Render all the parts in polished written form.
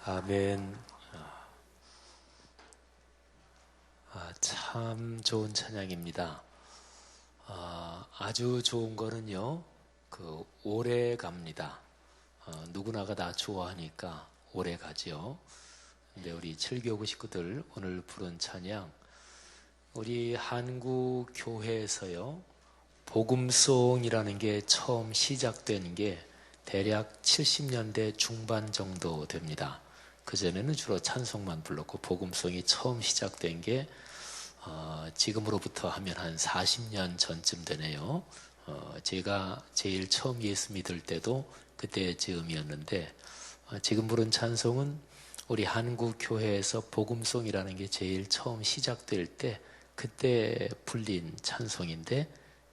아멘. 참 좋은 찬양입니다. 아주 좋은 거는요, 오래 갑니다. 누구나가 다 좋아하니까 오래 가지요. 근데 우리 7교구 식구들 오늘 부른 찬양, 우리 한국 교회에서요, 복음송이라는 게 처음 시작된 게 대략 70년대 중반 정도 됩니다. 그전에는 주로 찬송만 불렀고 복음송이 처음 시작된 게 지금으로부터 하면 한 40년 전쯤 되네요. 제가 제일 처음 예수 믿을 때도 그때 즈음이었는데, 지금 부른 찬송은 우리 한국 교회에서 복음송이라는 게 제일 처음 시작될 때 그때 불린 찬송인데,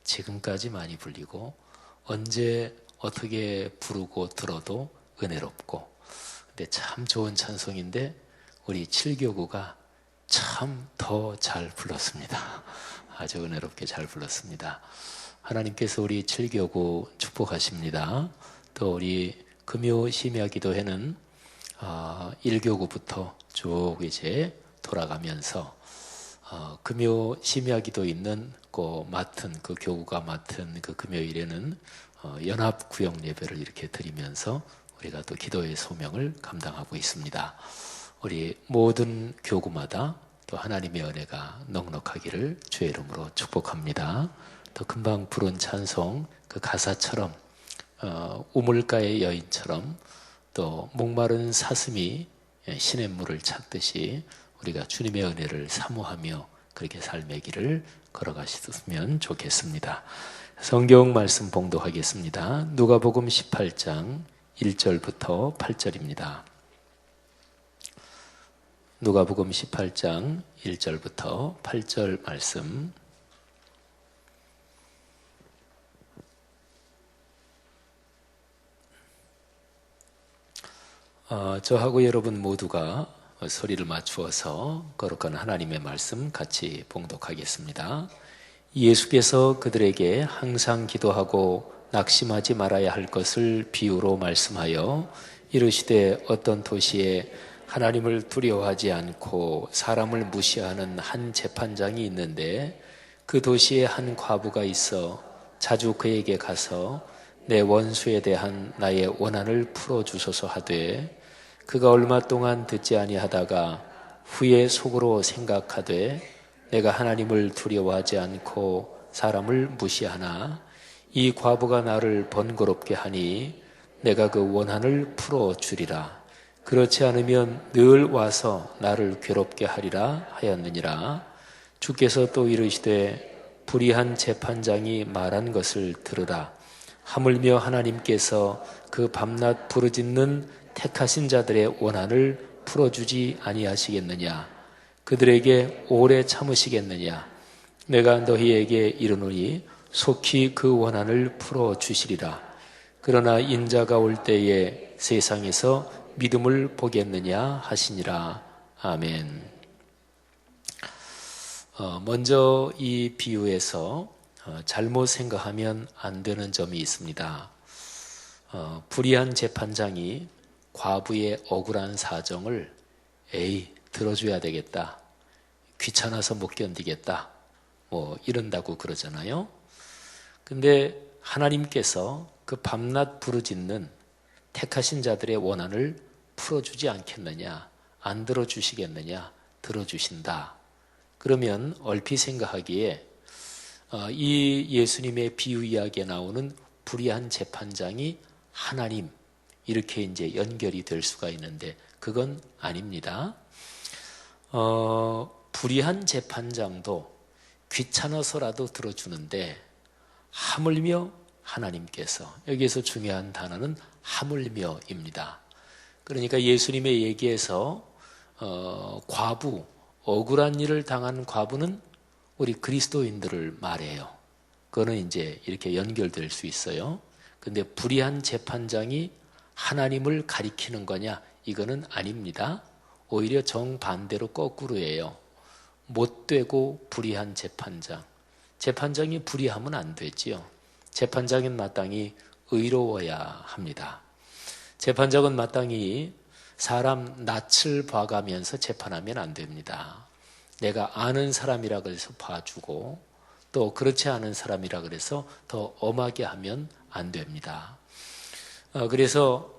지금까지 많이 불리고 언제 어떻게 부르고 들어도 은혜롭고, 근데 참 좋은 찬송인데 우리 7교구가 참 더 잘 불렀습니다. 아주 은혜롭게 잘 불렀습니다. 하나님께서 우리 7교구 축복하십니다. 또 우리 금요 심야 기도회는 1교구부터 쭉 이제 돌아가면서 금요 심야 기도 있는 그 교구가 맡은 그 금요일에는 연합 구역 예배를 이렇게 드리면서 우리가 또 기도의 소명을 감당하고 있습니다. 우리 모든 교구마다 또 하나님의 은혜가 넉넉하기를 주의 이름으로 축복합니다. 또 금방 부른 찬송 그 가사처럼 우물가의 여인처럼 또 목마른 사슴이 시냇물을 찾듯이 우리가 주님의 은혜를 사모하며 그렇게 삶의 길을 걸어가셨으면 좋겠습니다. 성경 말씀 봉독하겠습니다. 누가복음 18장 1절부터 8절입니다. 누가복음 18장 1절부터 8절 말씀. 저하고 여러분 모두가 소리를 맞추어서 거룩한 하나님의 말씀 같이 봉독하겠습니다. 예수께서 그들에게 항상 기도하고 낙심하지 말아야 할 것을 비유로 말씀하여 이르시되, 어떤 도시에 하나님을 두려워하지 않고 사람을 무시하는 한 재판장이 있는데, 그 도시에 한 과부가 있어 자주 그에게 가서 내 원수에 대한 나의 원한을 풀어주소서 하되, 그가 얼마 동안 듣지 아니하다가 후에 속으로 생각하되, 내가 하나님을 두려워하지 않고 사람을 무시하나 이 과부가 나를 번거롭게 하니 내가 그 원한을 풀어주리라. 그렇지 않으면 늘 와서 나를 괴롭게 하리라 하였느니라. 주께서 또 이르시되, 불의한 재판장이 말한 것을 들으라. 하물며 하나님께서 그 밤낮 부르짖는 택하신 자들의 원한을 풀어주지 아니하시겠느냐? 그들에게 오래 참으시겠느냐? 내가 너희에게 이르노니 속히 그 원한을 풀어주시리라. 그러나 인자가 올 때에 세상에서 믿음을 보겠느냐 하시니라. 아멘. 먼저 이 비유에서 잘못 생각하면 안 되는 점이 있습니다. 불의한 재판장이 과부의 억울한 사정을 들어줘야 되겠다, 귀찮아서 못 견디겠다, 이런다고 그러잖아요. 근데 하나님께서 그 밤낮 부르짖는 택하신 자들의 원한을 풀어주지 않겠느냐, 안 들어주시겠느냐? 들어주신다. 그러면 얼핏 생각하기에 이 예수님의 비유 이야기에 나오는 불의한 재판장이 하나님, 이렇게 이제 연결이 될 수가 있는데 그건 아닙니다. 불의한 재판장도 귀찮아서라도 들어주는데, 하물며 하나님께서, 여기에서 중요한 단어는 하물며입니다. 그러니까 예수님의 얘기에서 과부, 억울한 일을 당한 과부는 우리 그리스도인들을 말해요. 그거는 이제 이렇게 연결될 수 있어요. 근데 불의한 재판장이 하나님을 가리키는 거냐? 이거는 아닙니다. 오히려 정반대로 거꾸로예요. 못되고 불의한 재판장. 재판장이 불의하면 안 되지요. 재판장은 마땅히 의로워야 합니다. 재판장은 마땅히 사람 낯을 봐가면서 재판하면 안 됩니다. 내가 아는 사람이라 그래서 봐주고 또 그렇지 않은 사람이라 그래서 더 엄하게 하면 안 됩니다. 그래서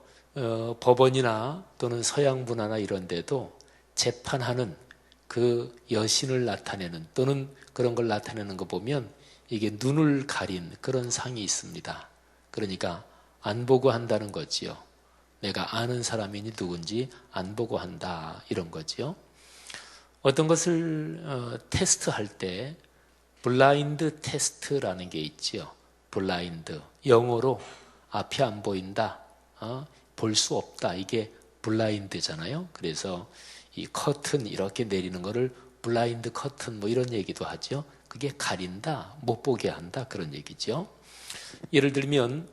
법원이나 또는 서양 문화나 이런 데도 재판하는 그 여신을 나타내는 또는 그런 걸 나타내는 거 보면 이게 눈을 가린 그런 상이 있습니다. 그러니까 안 보고 한다는 거지요. 내가 아는 사람이니 누군지 안 보고 한다 이런 거지요. 어떤 것을 테스트할 때 블라인드 테스트라는 게 있지요. 블라인드 영어로 앞이 안 보인다, 볼 수 없다, 이게 블라인드잖아요. 그래서 이 커튼 이렇게 내리는 거를 블라인드 커튼 뭐 이런 얘기도 하죠. 그게 가린다, 못 보게 한다 그런 얘기죠. 예를 들면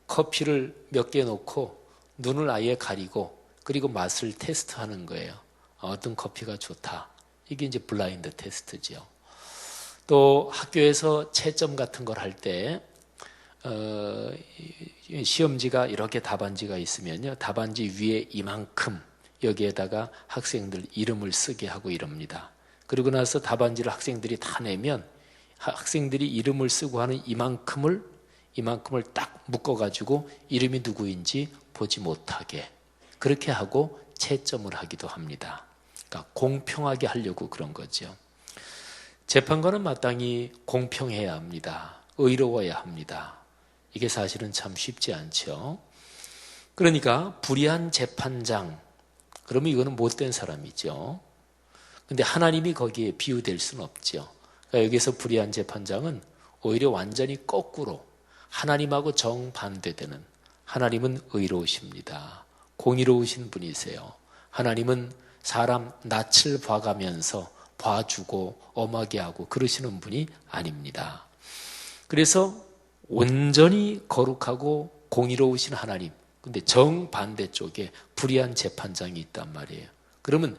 커피를 몇 개 놓고 눈을 아예 가리고 그리고 맛을 테스트하는 거예요. 어떤 커피가 좋다. 이게 이제 블라인드 테스트죠. 또 학교에서 채점 같은 걸 할 때 시험지가 이렇게 답안지가 있으면요. 답안지 위에 이만큼 여기에다가 학생들 이름을 쓰게 하고 이럽니다. 그리고 나서 답안지를 학생들이 다 내면 학생들이 이름을 쓰고 하는 이만큼을 딱 묶어가지고 이름이 누구인지 보지 못하게 그렇게 하고 채점을 하기도 합니다. 그러니까 공평하게 하려고 그런 거죠. 재판관은 마땅히 공평해야 합니다. 의로워야 합니다. 이게 사실은 참 쉽지 않죠. 그러니까 불의한 재판장, 그러면 이거는 못된 사람이죠. 근데 하나님이 거기에 비유될 수는 없죠. 그러니까 여기서 불의한 재판장은 오히려 완전히 거꾸로 하나님하고 정반대되는, 하나님은 의로우십니다. 공의로우신 분이세요. 하나님은 사람 낯을 봐가면서 봐주고 엄하게 하고 그러시는 분이 아닙니다. 그래서 온전히 거룩하고 공의로우신 하나님, 근데 정반대 쪽에 불의한 재판장이 있단 말이에요. 그러면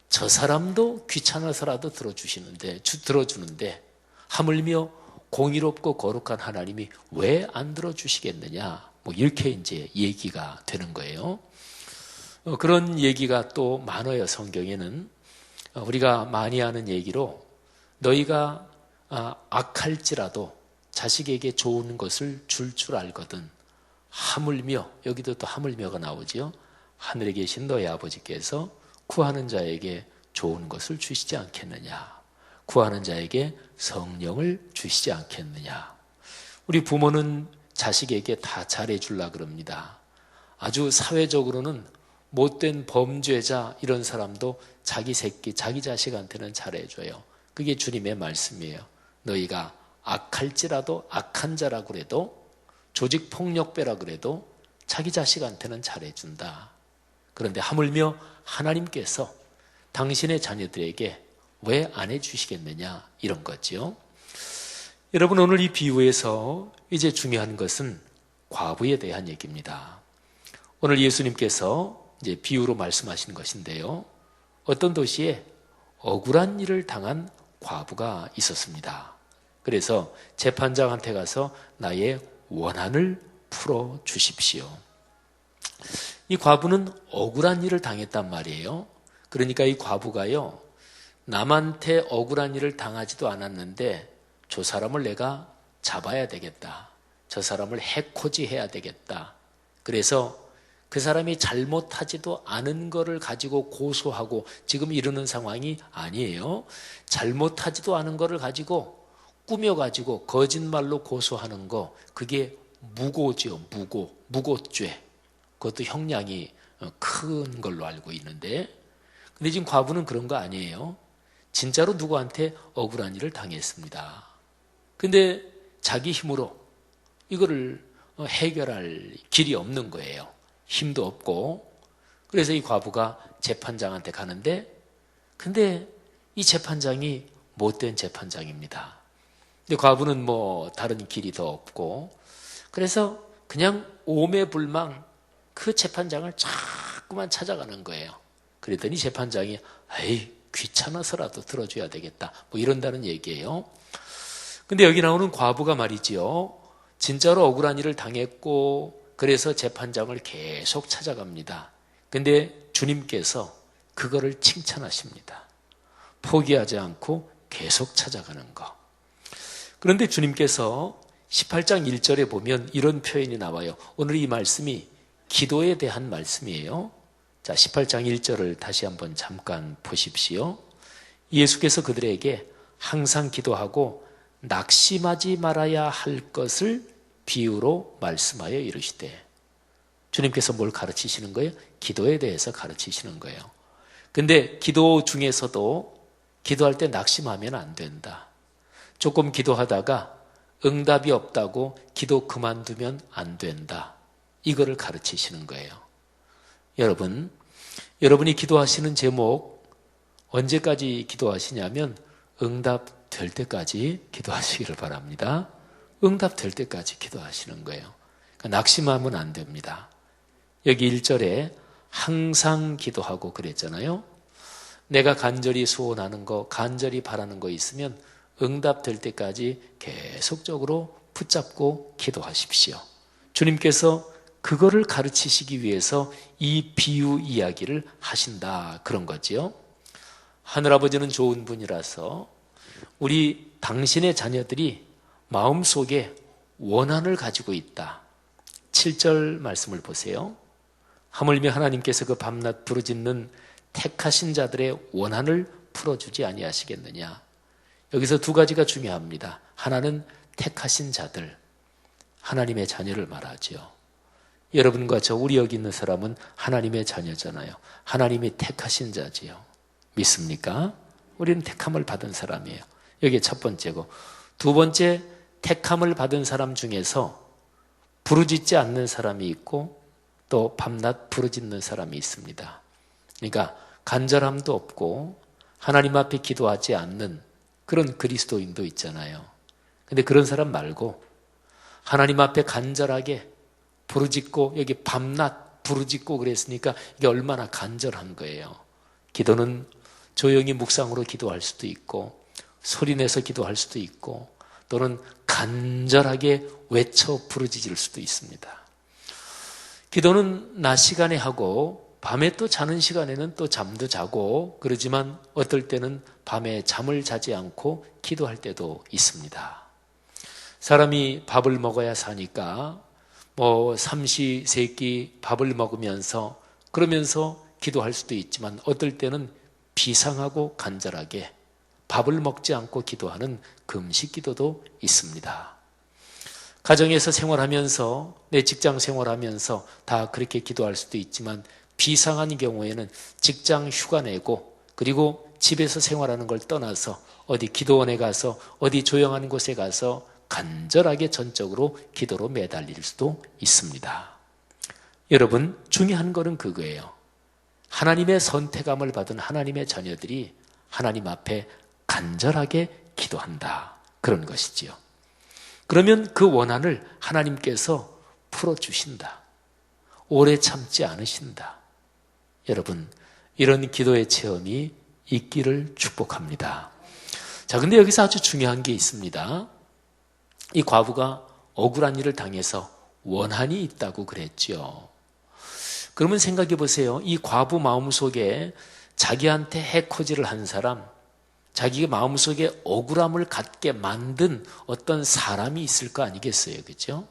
저 사람도 귀찮아서라도 들어주는데 하물며 공의롭고 거룩한 하나님이 왜 안 들어주시겠느냐, 뭐 이렇게 이제 얘기가 되는 거예요. 그런 얘기가 또 많아요. 성경에는 우리가 많이 하는 얘기로 너희가 악할지라도 자식에게 좋은 것을 줄 알거든 하물며, 여기도 또 하물며가 나오죠. 하늘에 계신 너희 아버지께서 구하는 자에게 좋은 것을 주시지 않겠느냐, 구하는 자에게 성령을 주시지 않겠느냐. 우리 부모는 자식에게 다 잘해주려고 그럽니다. 아주 사회적으로는 못된 범죄자 이런 사람도 자기 새끼, 자기 자식한테는 잘해줘요. 그게 주님의 말씀이에요. 너희가 악할지라도, 악한 자라 그래도, 조직폭력배라 그래도 자기 자식한테는 잘해준다. 그런데 하물며 하나님께서 당신의 자녀들에게 왜 안 해주시겠느냐, 이런 거죠. 여러분, 오늘 이 비유에서 이제 중요한 것은 과부에 대한 얘기입니다. 오늘 예수님께서 이제 비유로 말씀하신 것인데요. 어떤 도시에 억울한 일을 당한 과부가 있었습니다. 그래서 재판장한테 가서 나의 원한을 풀어 주십시오. 이 과부는 억울한 일을 당했단 말이에요. 그러니까 이 과부가요, 남한테 억울한 일을 당하지도 않았는데 저 사람을 내가 잡아야 되겠다, 저 사람을 해코지해야 되겠다. 그래서 그 사람이 잘못하지도 않은 거를 가지고 고소하고, 지금 이러는 상황이 아니에요. 잘못하지도 않은 거를 가지고 꾸며가지고 거짓말로 고소하는 거, 그게 무고죠. 무고죄. 그것도 형량이 큰 걸로 알고 있는데, 근데 지금 과부는 그런 거 아니에요. 진짜로 누구한테 억울한 일을 당했습니다. 근데 자기 힘으로 이거를 해결할 길이 없는 거예요. 힘도 없고. 그래서 이 과부가 재판장한테 가는데, 근데 이 재판장이 못된 재판장입니다. 근데 과부는 뭐 다른 길이 더 없고, 그래서 그냥 오매불망 그 재판장을 자꾸만 찾아가는 거예요. 그랬더니 재판장이 에이, 귀찮아서라도 들어줘야 되겠다, 뭐 이런다는 얘기예요. 근데 여기 나오는 과부가 말이지요, 진짜로 억울한 일을 당했고 그래서 재판장을 계속 찾아갑니다. 근데 주님께서 그거를 칭찬하십니다. 포기하지 않고 계속 찾아가는 거. 그런데 주님께서 18장 1절에 보면 이런 표현이 나와요. 오늘 이 말씀이 기도에 대한 말씀이에요. 자, 18장 1절을 다시 한번 잠깐 보십시오. 예수께서 그들에게 항상 기도하고 낙심하지 말아야 할 것을 비유로 말씀하여 이르시되, 주님께서 뭘 가르치시는 거예요? 기도에 대해서 가르치시는 거예요. 근데 기도 중에서도 기도할 때 낙심하면 안 된다. 조금 기도하다가 응답이 없다고 기도 그만두면 안 된다. 이거를 가르치시는 거예요. 여러분이 기도하시는 제목 언제까지 기도하시냐면 응답 될 때까지 기도하시기를 바랍니다. 응답 될 때까지 기도하시는 거예요. 그러니까 낙심하면 안 됩니다. 여기 1절에 항상 기도하고 그랬잖아요. 내가 간절히 소원하는 거, 간절히 바라는 거 있으면 응답될 때까지 계속적으로 붙잡고 기도하십시오. 주님께서 그거를 가르치시기 위해서 이 비유 이야기를 하신다, 그런 거지요. 하늘아버지는 좋은 분이라서 우리 당신의 자녀들이 마음속에 원한을 가지고 있다. 7절 말씀을 보세요. 하물며 하나님께서 그 밤낮 부르짖는 택하신 자들의 원한을 풀어주지 아니하시겠느냐. 여기서 두 가지가 중요합니다. 하나는 택하신 자들, 하나님의 자녀를 말하죠. 여러분과 저, 우리 여기 있는 사람은 하나님의 자녀잖아요. 하나님이 택하신 자지요. 믿습니까? 우리는 택함을 받은 사람이에요. 여기 첫 번째고, 두 번째, 택함을 받은 사람 중에서 부르짖지 않는 사람이 있고 또 밤낮 부르짖는 사람이 있습니다. 그러니까 간절함도 없고 하나님 앞에 기도하지 않는 그런 그리스도인도 있잖아요. 근데 그런 사람 말고 하나님 앞에 간절하게 부르짖고, 여기 밤낮 부르짖고 그랬으니까 이게 얼마나 간절한 거예요. 기도는 조용히 묵상으로 기도할 수도 있고 소리내서 기도할 수도 있고 또는 간절하게 외쳐 부르짖을 수도 있습니다. 기도는 낮 시간에 하고 밤에 또 자는 시간에는 또 잠도 자고 그러지만 어떨 때는 밤에 잠을 자지 않고 기도할 때도 있습니다. 사람이 밥을 먹어야 사니까 삼시세끼 밥을 먹으면서 그러면서 기도할 수도 있지만 어떨 때는 비상하고 간절하게 밥을 먹지 않고 기도하는 금식 기도도 있습니다. 가정에서 생활하면서, 내 직장 생활하면서 다 그렇게 기도할 수도 있지만 비상한 경우에는 직장 휴가 내고 그리고 집에서 생활하는 걸 떠나서 어디 기도원에 가서 어디 조용한 곳에 가서 간절하게 전적으로 기도로 매달릴 수도 있습니다. 여러분, 중요한 거는 그거예요. 하나님의 선택함을 받은 하나님의 자녀들이 하나님 앞에 간절하게 기도한다, 그런 것이지요. 그러면 그 원한을 하나님께서 풀어주신다. 오래 참지 않으신다. 여러분, 이런 기도의 체험이 있기를 축복합니다. 자, 근데 여기서 아주 중요한 게 있습니다. 이 과부가 억울한 일을 당해서 원한이 있다고 그랬죠. 그러면 생각해 보세요. 이 과부 마음속에 자기한테 해코지를 한 사람, 자기의 마음속에 억울함을 갖게 만든 어떤 사람이 있을 거 아니겠어요? 그렇죠?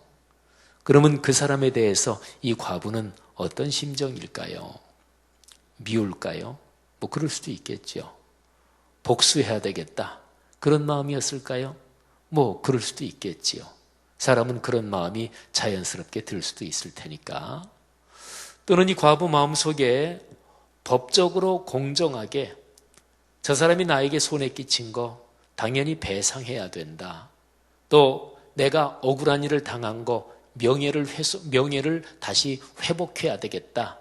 그러면 그 사람에 대해서 이 과부는 어떤 심정일까요? 미울까요? 그럴 수도 있겠죠. 복수해야 되겠다, 그런 마음이었을까요? 그럴 수도 있겠지요. 사람은 그런 마음이 자연스럽게 들 수도 있을 테니까. 또는 이 과부 마음속에 법적으로 공정하게 저 사람이 나에게 손해 끼친 거 당연히 배상해야 된다. 또 내가 억울한 일을 당한 거 명예를 다시 회복해야 되겠다.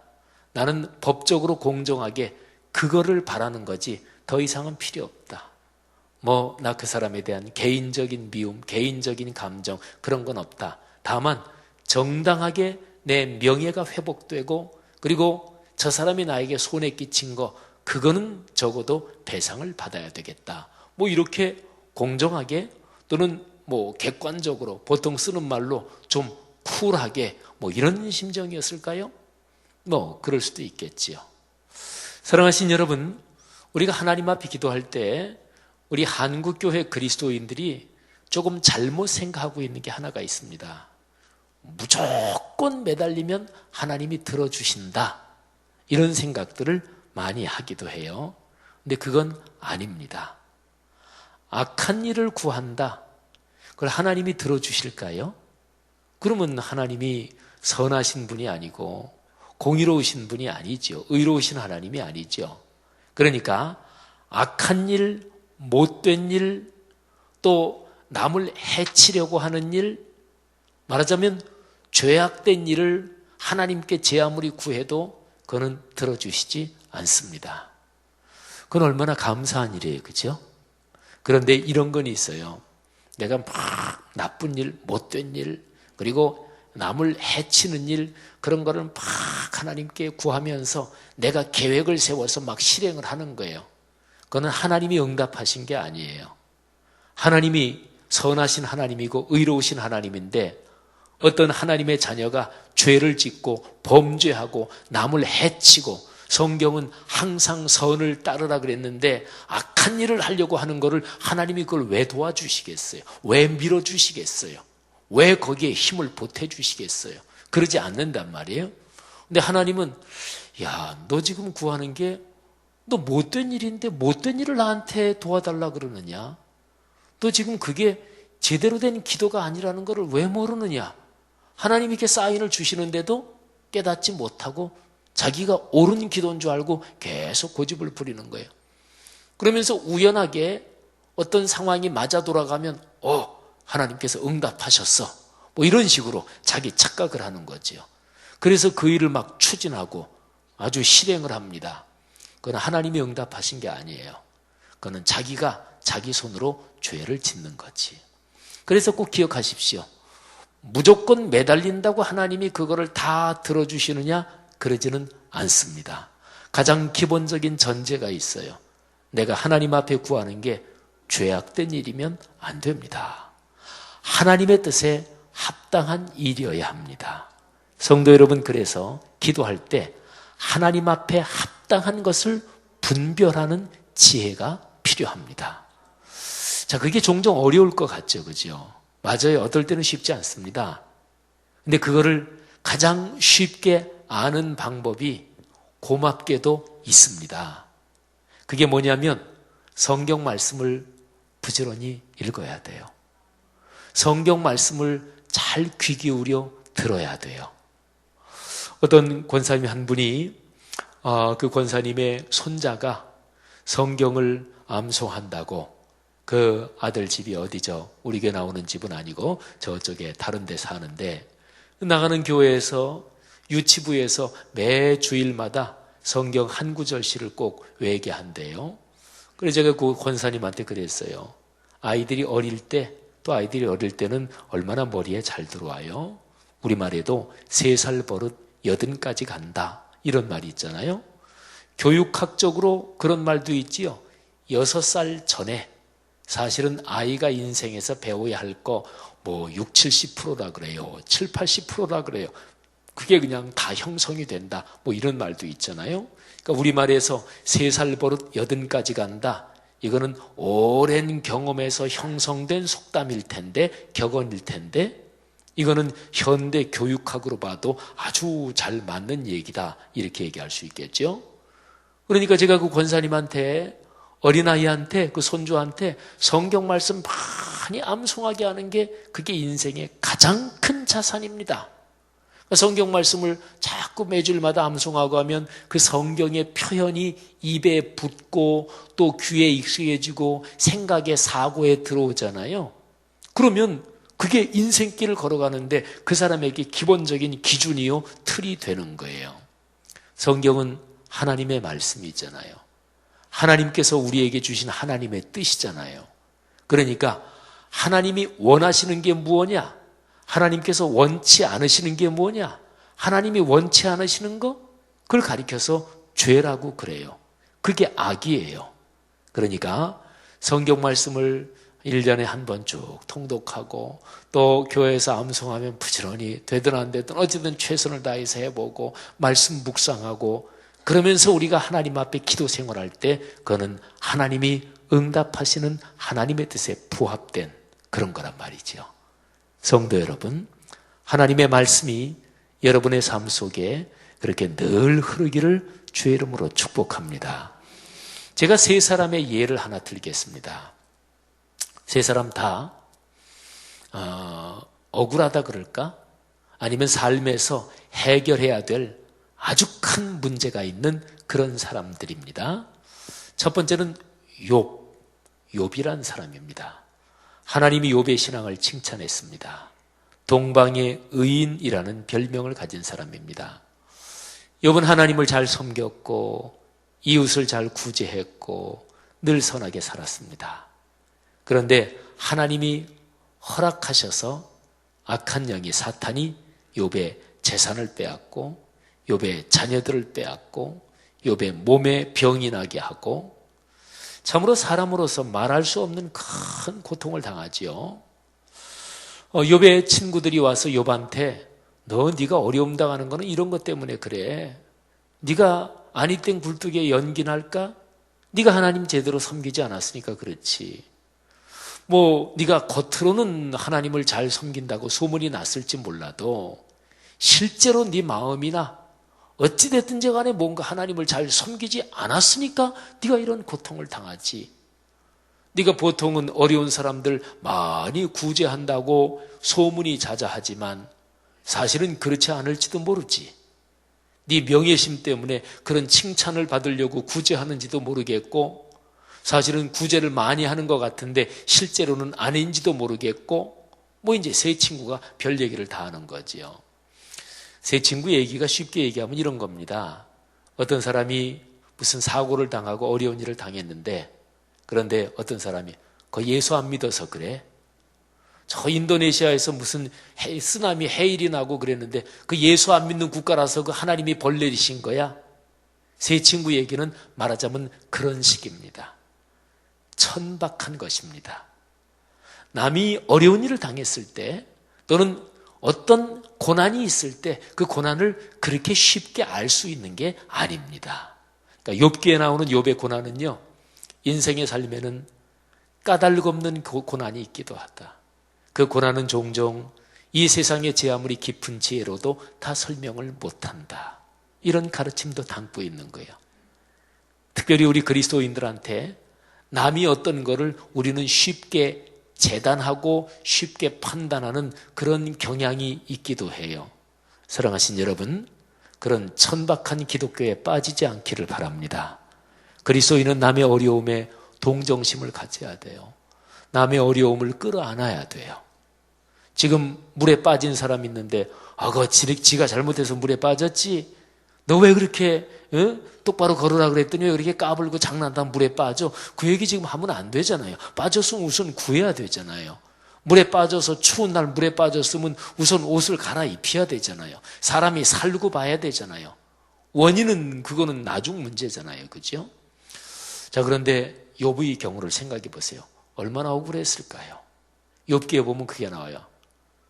나는 법적으로 공정하게 그거를 바라는 거지 더 이상은 필요 없다. 나 그 사람에 대한 개인적인 미움, 개인적인 감정 그런 건 없다. 다만 정당하게 내 명예가 회복되고 그리고 저 사람이 나에게 손해 끼친 거 그거는 적어도 배상을 받아야 되겠다. 이렇게 공정하게 또는 객관적으로 보통 쓰는 말로 좀 쿨하게 이런 심정이었을까요? 그럴 수도 있겠지요. 사랑하신 여러분, 우리가 하나님 앞에 기도할 때 우리 한국교회 그리스도인들이 조금 잘못 생각하고 있는 게 하나가 있습니다. 무조건 매달리면 하나님이 들어주신다, 이런 생각들을 많이 하기도 해요. 근데 그건 아닙니다. 악한 일을 구한다, 그걸 하나님이 들어주실까요? 그러면 하나님이 선하신 분이 아니고 공의로우신 분이 아니죠. 의로우신 하나님이 아니죠. 그러니까 악한 일, 못된 일, 또 남을 해치려고 하는 일, 말하자면 죄악된 일을 하나님께 제 아무리 구해도 그거는 들어주시지 않습니다. 그건 얼마나 감사한 일이에요, 그죠? 그런데 이런 건 있어요. 내가 막 나쁜 일, 못된 일, 그리고 남을 해치는 일, 그런 거를 막 하나님께 구하면서 내가 계획을 세워서 막 실행을 하는 거예요. 그거는 하나님이 응답하신 게 아니에요. 하나님이 선하신 하나님이고 의로우신 하나님인데, 어떤 하나님의 자녀가 죄를 짓고 범죄하고 남을 해치고, 성경은 항상 선을 따르라 그랬는데 악한 일을 하려고 하는 거를 하나님이 그걸 왜 도와주시겠어요? 왜 밀어주시겠어요? 왜 거기에 힘을 보태주시겠어요? 그러지 않는단 말이에요. 근데 하나님은, 야, 너 지금 구하는 게 너 못된 일인데 못된 일을 나한테 도와달라 그러느냐? 너 지금 그게 제대로 된 기도가 아니라는 것을 왜 모르느냐? 하나님이 이렇게 사인을 주시는데도 깨닫지 못하고 자기가 옳은 기도인 줄 알고 계속 고집을 부리는 거예요. 그러면서 우연하게 어떤 상황이 맞아 돌아가면 하나님께서 응답하셨어, 이런 식으로 자기 착각을 하는 거죠. 그래서 그 일을 막 추진하고 아주 실행을 합니다. 그건 하나님이 응답하신 게 아니에요. 그거는 자기가 자기 손으로 죄를 짓는 거지. 그래서 꼭 기억하십시오. 무조건 매달린다고 하나님이 그거를 다 들어주시느냐? 그러지는 않습니다. 가장 기본적인 전제가 있어요. 내가 하나님 앞에 구하는 게 죄악된 일이면 안 됩니다. 하나님의 뜻에 합당한 일이어야 합니다. 성도 여러분, 그래서 기도할 때 하나님 앞에 합당한 것을 분별하는 지혜가 필요합니다. 자, 그게 종종 어려울 것 같죠, 그죠? 맞아요. 어떨 때는 쉽지 않습니다. 근데 그거를 가장 쉽게 아는 방법이 고맙게도 있습니다. 그게 뭐냐면 성경 말씀을 부지런히 읽어야 돼요. 성경 말씀을 잘 귀 기울여 들어야 돼요. 어떤 권사님 한 분이 그 권사님의 손자가 성경을 암송한다고, 그 아들 집이 어디죠? 우리 교회 나오는 집은 아니고 저쪽에 다른 데 사는데, 나가는 교회에서 유치부에서 매 주일마다 성경 한 구절씩을 꼭 외게 한대요. 그래서 제가 그 권사님한테 그랬어요. 아이들이 어릴 때는 얼마나 머리에 잘 들어와요? 우리말에도 3살 버릇 80까지 간다, 이런 말이 있잖아요. 교육학적으로 그런 말도 있지요. 6살 전에 사실은 아이가 인생에서 배워야 할 거 6, 70%라 그래요. 7, 80%라 그래요. 그게 그냥 다 형성이 된다, 이런 말도 있잖아요. 그러니까 우리말에서 3살 버릇 80까지 간다, 이거는 오랜 경험에서 형성된 속담일 텐데, 격언일 텐데, 이거는 현대 교육학으로 봐도 아주 잘 맞는 얘기다, 이렇게 얘기할 수 있겠죠. 그러니까 제가 그 권사님한테, 어린아이한테, 그 손주한테 성경 말씀 많이 암송하게 하는 게 그게 인생의 가장 큰 자산입니다. 성경 말씀을 자꾸 매주일마다 암송하고 하면 그 성경의 표현이 입에 붙고 또 귀에 익숙해지고 생각에, 사고에 들어오잖아요. 그러면 그게 인생길을 걸어가는데 그 사람에게 기본적인 기준이요, 틀이 되는 거예요. 성경은 하나님의 말씀이잖아요. 하나님께서 우리에게 주신 하나님의 뜻이잖아요. 그러니까 하나님이 원하시는 게 무엇이냐? 하나님께서 원치 않으시는 게 뭐냐? 하나님이 원치 않으시는 거? 그걸 가리켜서 죄라고 그래요. 그게 악이에요. 그러니까 성경 말씀을 1년에 한 번 쭉 통독하고 또 교회에서 암송하면 부지런히 되든 안 되든 어쨌든 최선을 다해서 해보고 말씀 묵상하고 그러면서 우리가 하나님 앞에 기도 생활할 때 그거는 하나님이 응답하시는 하나님의 뜻에 부합된 그런 거란 말이죠. 성도 여러분, 하나님의 말씀이 여러분의 삶 속에 그렇게 늘 흐르기를 주의 이름으로 축복합니다. 제가 세 사람의 예를 하나 들겠습니다. 세 사람 다 억울하다 그럴까? 아니면 삶에서 해결해야 될 아주 큰 문제가 있는 그런 사람들입니다. 첫 번째는 욥이란 사람입니다. 하나님이 욥의 신앙을 칭찬했습니다. 동방의 의인이라는 별명을 가진 사람입니다. 욥은 하나님을 잘 섬겼고 이웃을 잘 구제했고 늘 선하게 살았습니다. 그런데 하나님이 허락하셔서 악한 영이 사탄이 욥의 재산을 빼앗고 욥의 자녀들을 빼앗고 욥의 몸에 병이 나게 하고 참으로 사람으로서 말할 수 없는 큰 고통을 당하지요. 욥의 친구들이 와서 욥한테 너 네가 어려움 당하는 거는 이런 것 때문에 그래. 네가 아니 땡 굴뚝에 연기 날까? 네가 하나님 제대로 섬기지 않았으니까 그렇지. 네가 겉으로는 하나님을 잘 섬긴다고 소문이 났을지 몰라도 실제로 네 마음이나 어찌됐든지 간에 뭔가 하나님을 잘 섬기지 않았으니까 네가 이런 고통을 당하지. 네가 보통은 어려운 사람들 많이 구제한다고 소문이 자자하지만 사실은 그렇지 않을지도 모르지. 네 명예심 때문에 그런 칭찬을 받으려고 구제하는지도 모르겠고 사실은 구제를 많이 하는 것 같은데 실제로는 아닌지도 모르겠고 이제 세 친구가 별 얘기를 다 하는 거지요. 세 친구 얘기가 쉽게 얘기하면 이런 겁니다. 어떤 사람이 무슨 사고를 당하고 어려운 일을 당했는데 그런데 어떤 사람이 그 예수 안 믿어서 그래. 저 인도네시아에서 무슨 쓰나미 해일이 나고 그랬는데 그 예수 안 믿는 국가라서 그 하나님이 벌 내리신 거야. 세 친구 얘기는 말하자면 그런 식입니다. 천박한 것입니다. 남이 어려운 일을 당했을 때 또는 어떤 고난이 있을 때 그 고난을 그렇게 쉽게 알 수 있는 게 아닙니다. 그러니까 욥기에 나오는 욥의 고난은요. 인생의 삶에는 까닭없는 고난이 있기도 하다. 그 고난은 종종 이 세상의 제 아무리 깊은 지혜로도 다 설명을 못한다. 이런 가르침도 담고 있는 거예요. 특별히 우리 그리스도인들한테 남이 어떤 거를 우리는 쉽게 재단하고 쉽게 판단하는 그런 경향이 있기도 해요. 사랑하신 여러분, 그런 천박한 기독교에 빠지지 않기를 바랍니다. 그리스도인은 남의 어려움에 동정심을 가져야 돼요. 남의 어려움을 끌어안아야 돼요. 지금 물에 빠진 사람 있는데 그거 지가 잘못해서 물에 빠졌지? 너 왜 그렇게 똑바로 걸으라 그랬더니 왜 그렇게 까불고 장난다 물에 빠져? 그 얘기 지금 하면 안 되잖아요. 빠졌으면 우선 구해야 되잖아요. 물에 빠져서 추운 날 물에 빠졌으면 우선 옷을 갈아입혀야 되잖아요. 사람이 살고 봐야 되잖아요. 원인은 그거는 나중 문제잖아요. 그죠? 자, 그런데 욥의 경우를 생각해 보세요. 얼마나 억울했을까요? 욥기에 보면 그게 나와요.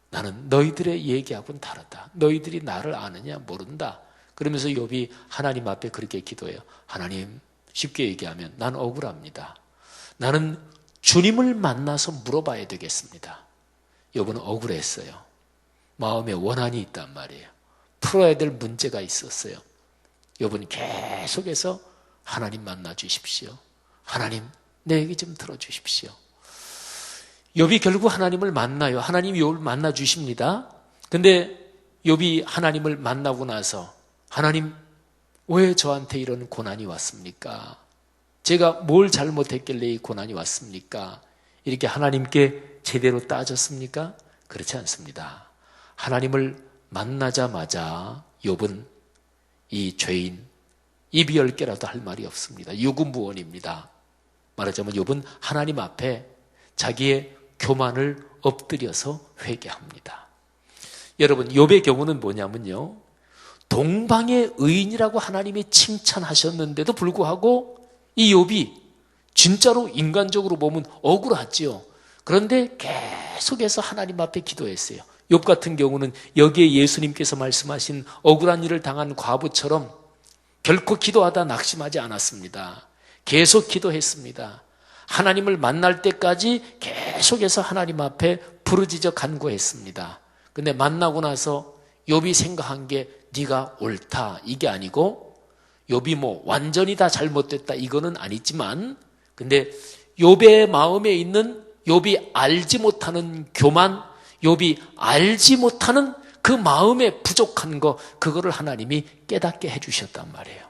나는 너희들의 얘기하고는 다르다. 너희들이 나를 아느냐 모른다. 그러면서 욥이 하나님 앞에 그렇게 기도해요. 하나님, 쉽게 얘기하면 난 억울합니다. 나는 주님을 만나서 물어봐야 되겠습니다. 욥은 억울했어요. 마음에 원한이 있단 말이에요. 풀어야 될 문제가 있었어요. 욥은 계속해서 하나님 만나 주십시오. 하나님, 내 얘기 좀 들어주십시오. 욥이 결국 하나님을 만나요. 하나님이 욥을 만나 주십니다. 근데 욥이 하나님을 만나고 나서 하나님, 왜 저한테 이런 고난이 왔습니까? 제가 뭘 잘못했길래 이 고난이 왔습니까? 이렇게 하나님께 제대로 따졌습니까? 그렇지 않습니다. 하나님을 만나자마자 욥은 이 죄인, 입이 10개라도 할 말이 없습니다. 유구무원입니다. 말하자면 욥은 하나님 앞에 자기의 교만을 엎드려서 회개합니다. 여러분, 욥의 경우는 뭐냐면요. 동방의 의인이라고 하나님이 칭찬하셨는데도 불구하고 이 욥이 진짜로 인간적으로 보면 억울하지요. 그런데 계속해서 하나님 앞에 기도했어요. 욥 같은 경우는 여기에 예수님께서 말씀하신 억울한 일을 당한 과부처럼 결코 기도하다 낙심하지 않았습니다. 계속 기도했습니다. 하나님을 만날 때까지 계속해서 하나님 앞에 부르짖어 간구했습니다. 근데 만나고 나서 욥이 생각한 게 네가 옳다 이게 아니고, 욥이 뭐 완전히 다 잘못됐다 이거는 아니지만, 근데 욥의 마음에 있는 욥이 알지 못하는 교만, 욥이 알지 못하는 그 마음에 부족한 거, 그거를 하나님이 깨닫게 해주셨단 말이에요.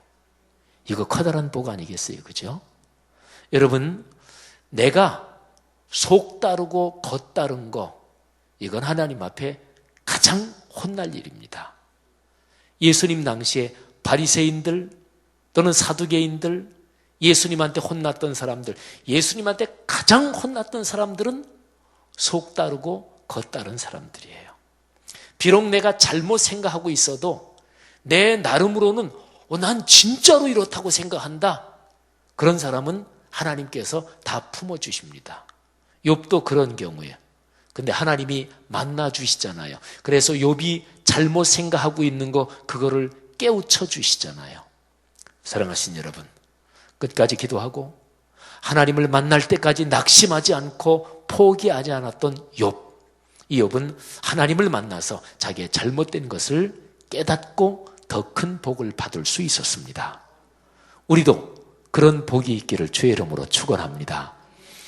이거 커다란 복 아니겠어요? 그죠? 여러분, 내가 속 따르고 겉 따른 거, 이건 하나님 앞에 가장 혼날 일입니다. 예수님 당시에 바리새인들 또는 사두개인들, 예수님한테 혼났던 사람들, 예수님한테 가장 혼났던 사람들은 속 따르고 겉 따른 사람들이에요. 비록 내가 잘못 생각하고 있어도 내 나름으로는 난 진짜로 이렇다고 생각한다. 그런 사람은 하나님께서 다 품어주십니다. 욥도 그런 경우에. 근데 하나님이 만나주시잖아요. 그래서 욥이 잘못 생각하고 있는 거, 그거를 깨우쳐 주시잖아요. 사랑하신 여러분, 끝까지 기도하고 하나님을 만날 때까지 낙심하지 않고 포기하지 않았던 욥. 이 욥은 하나님을 만나서 자기의 잘못된 것을 깨닫고 더 큰 복을 받을 수 있었습니다. 우리도 그런 복이 있기를 주의 이름으로 축원합니다.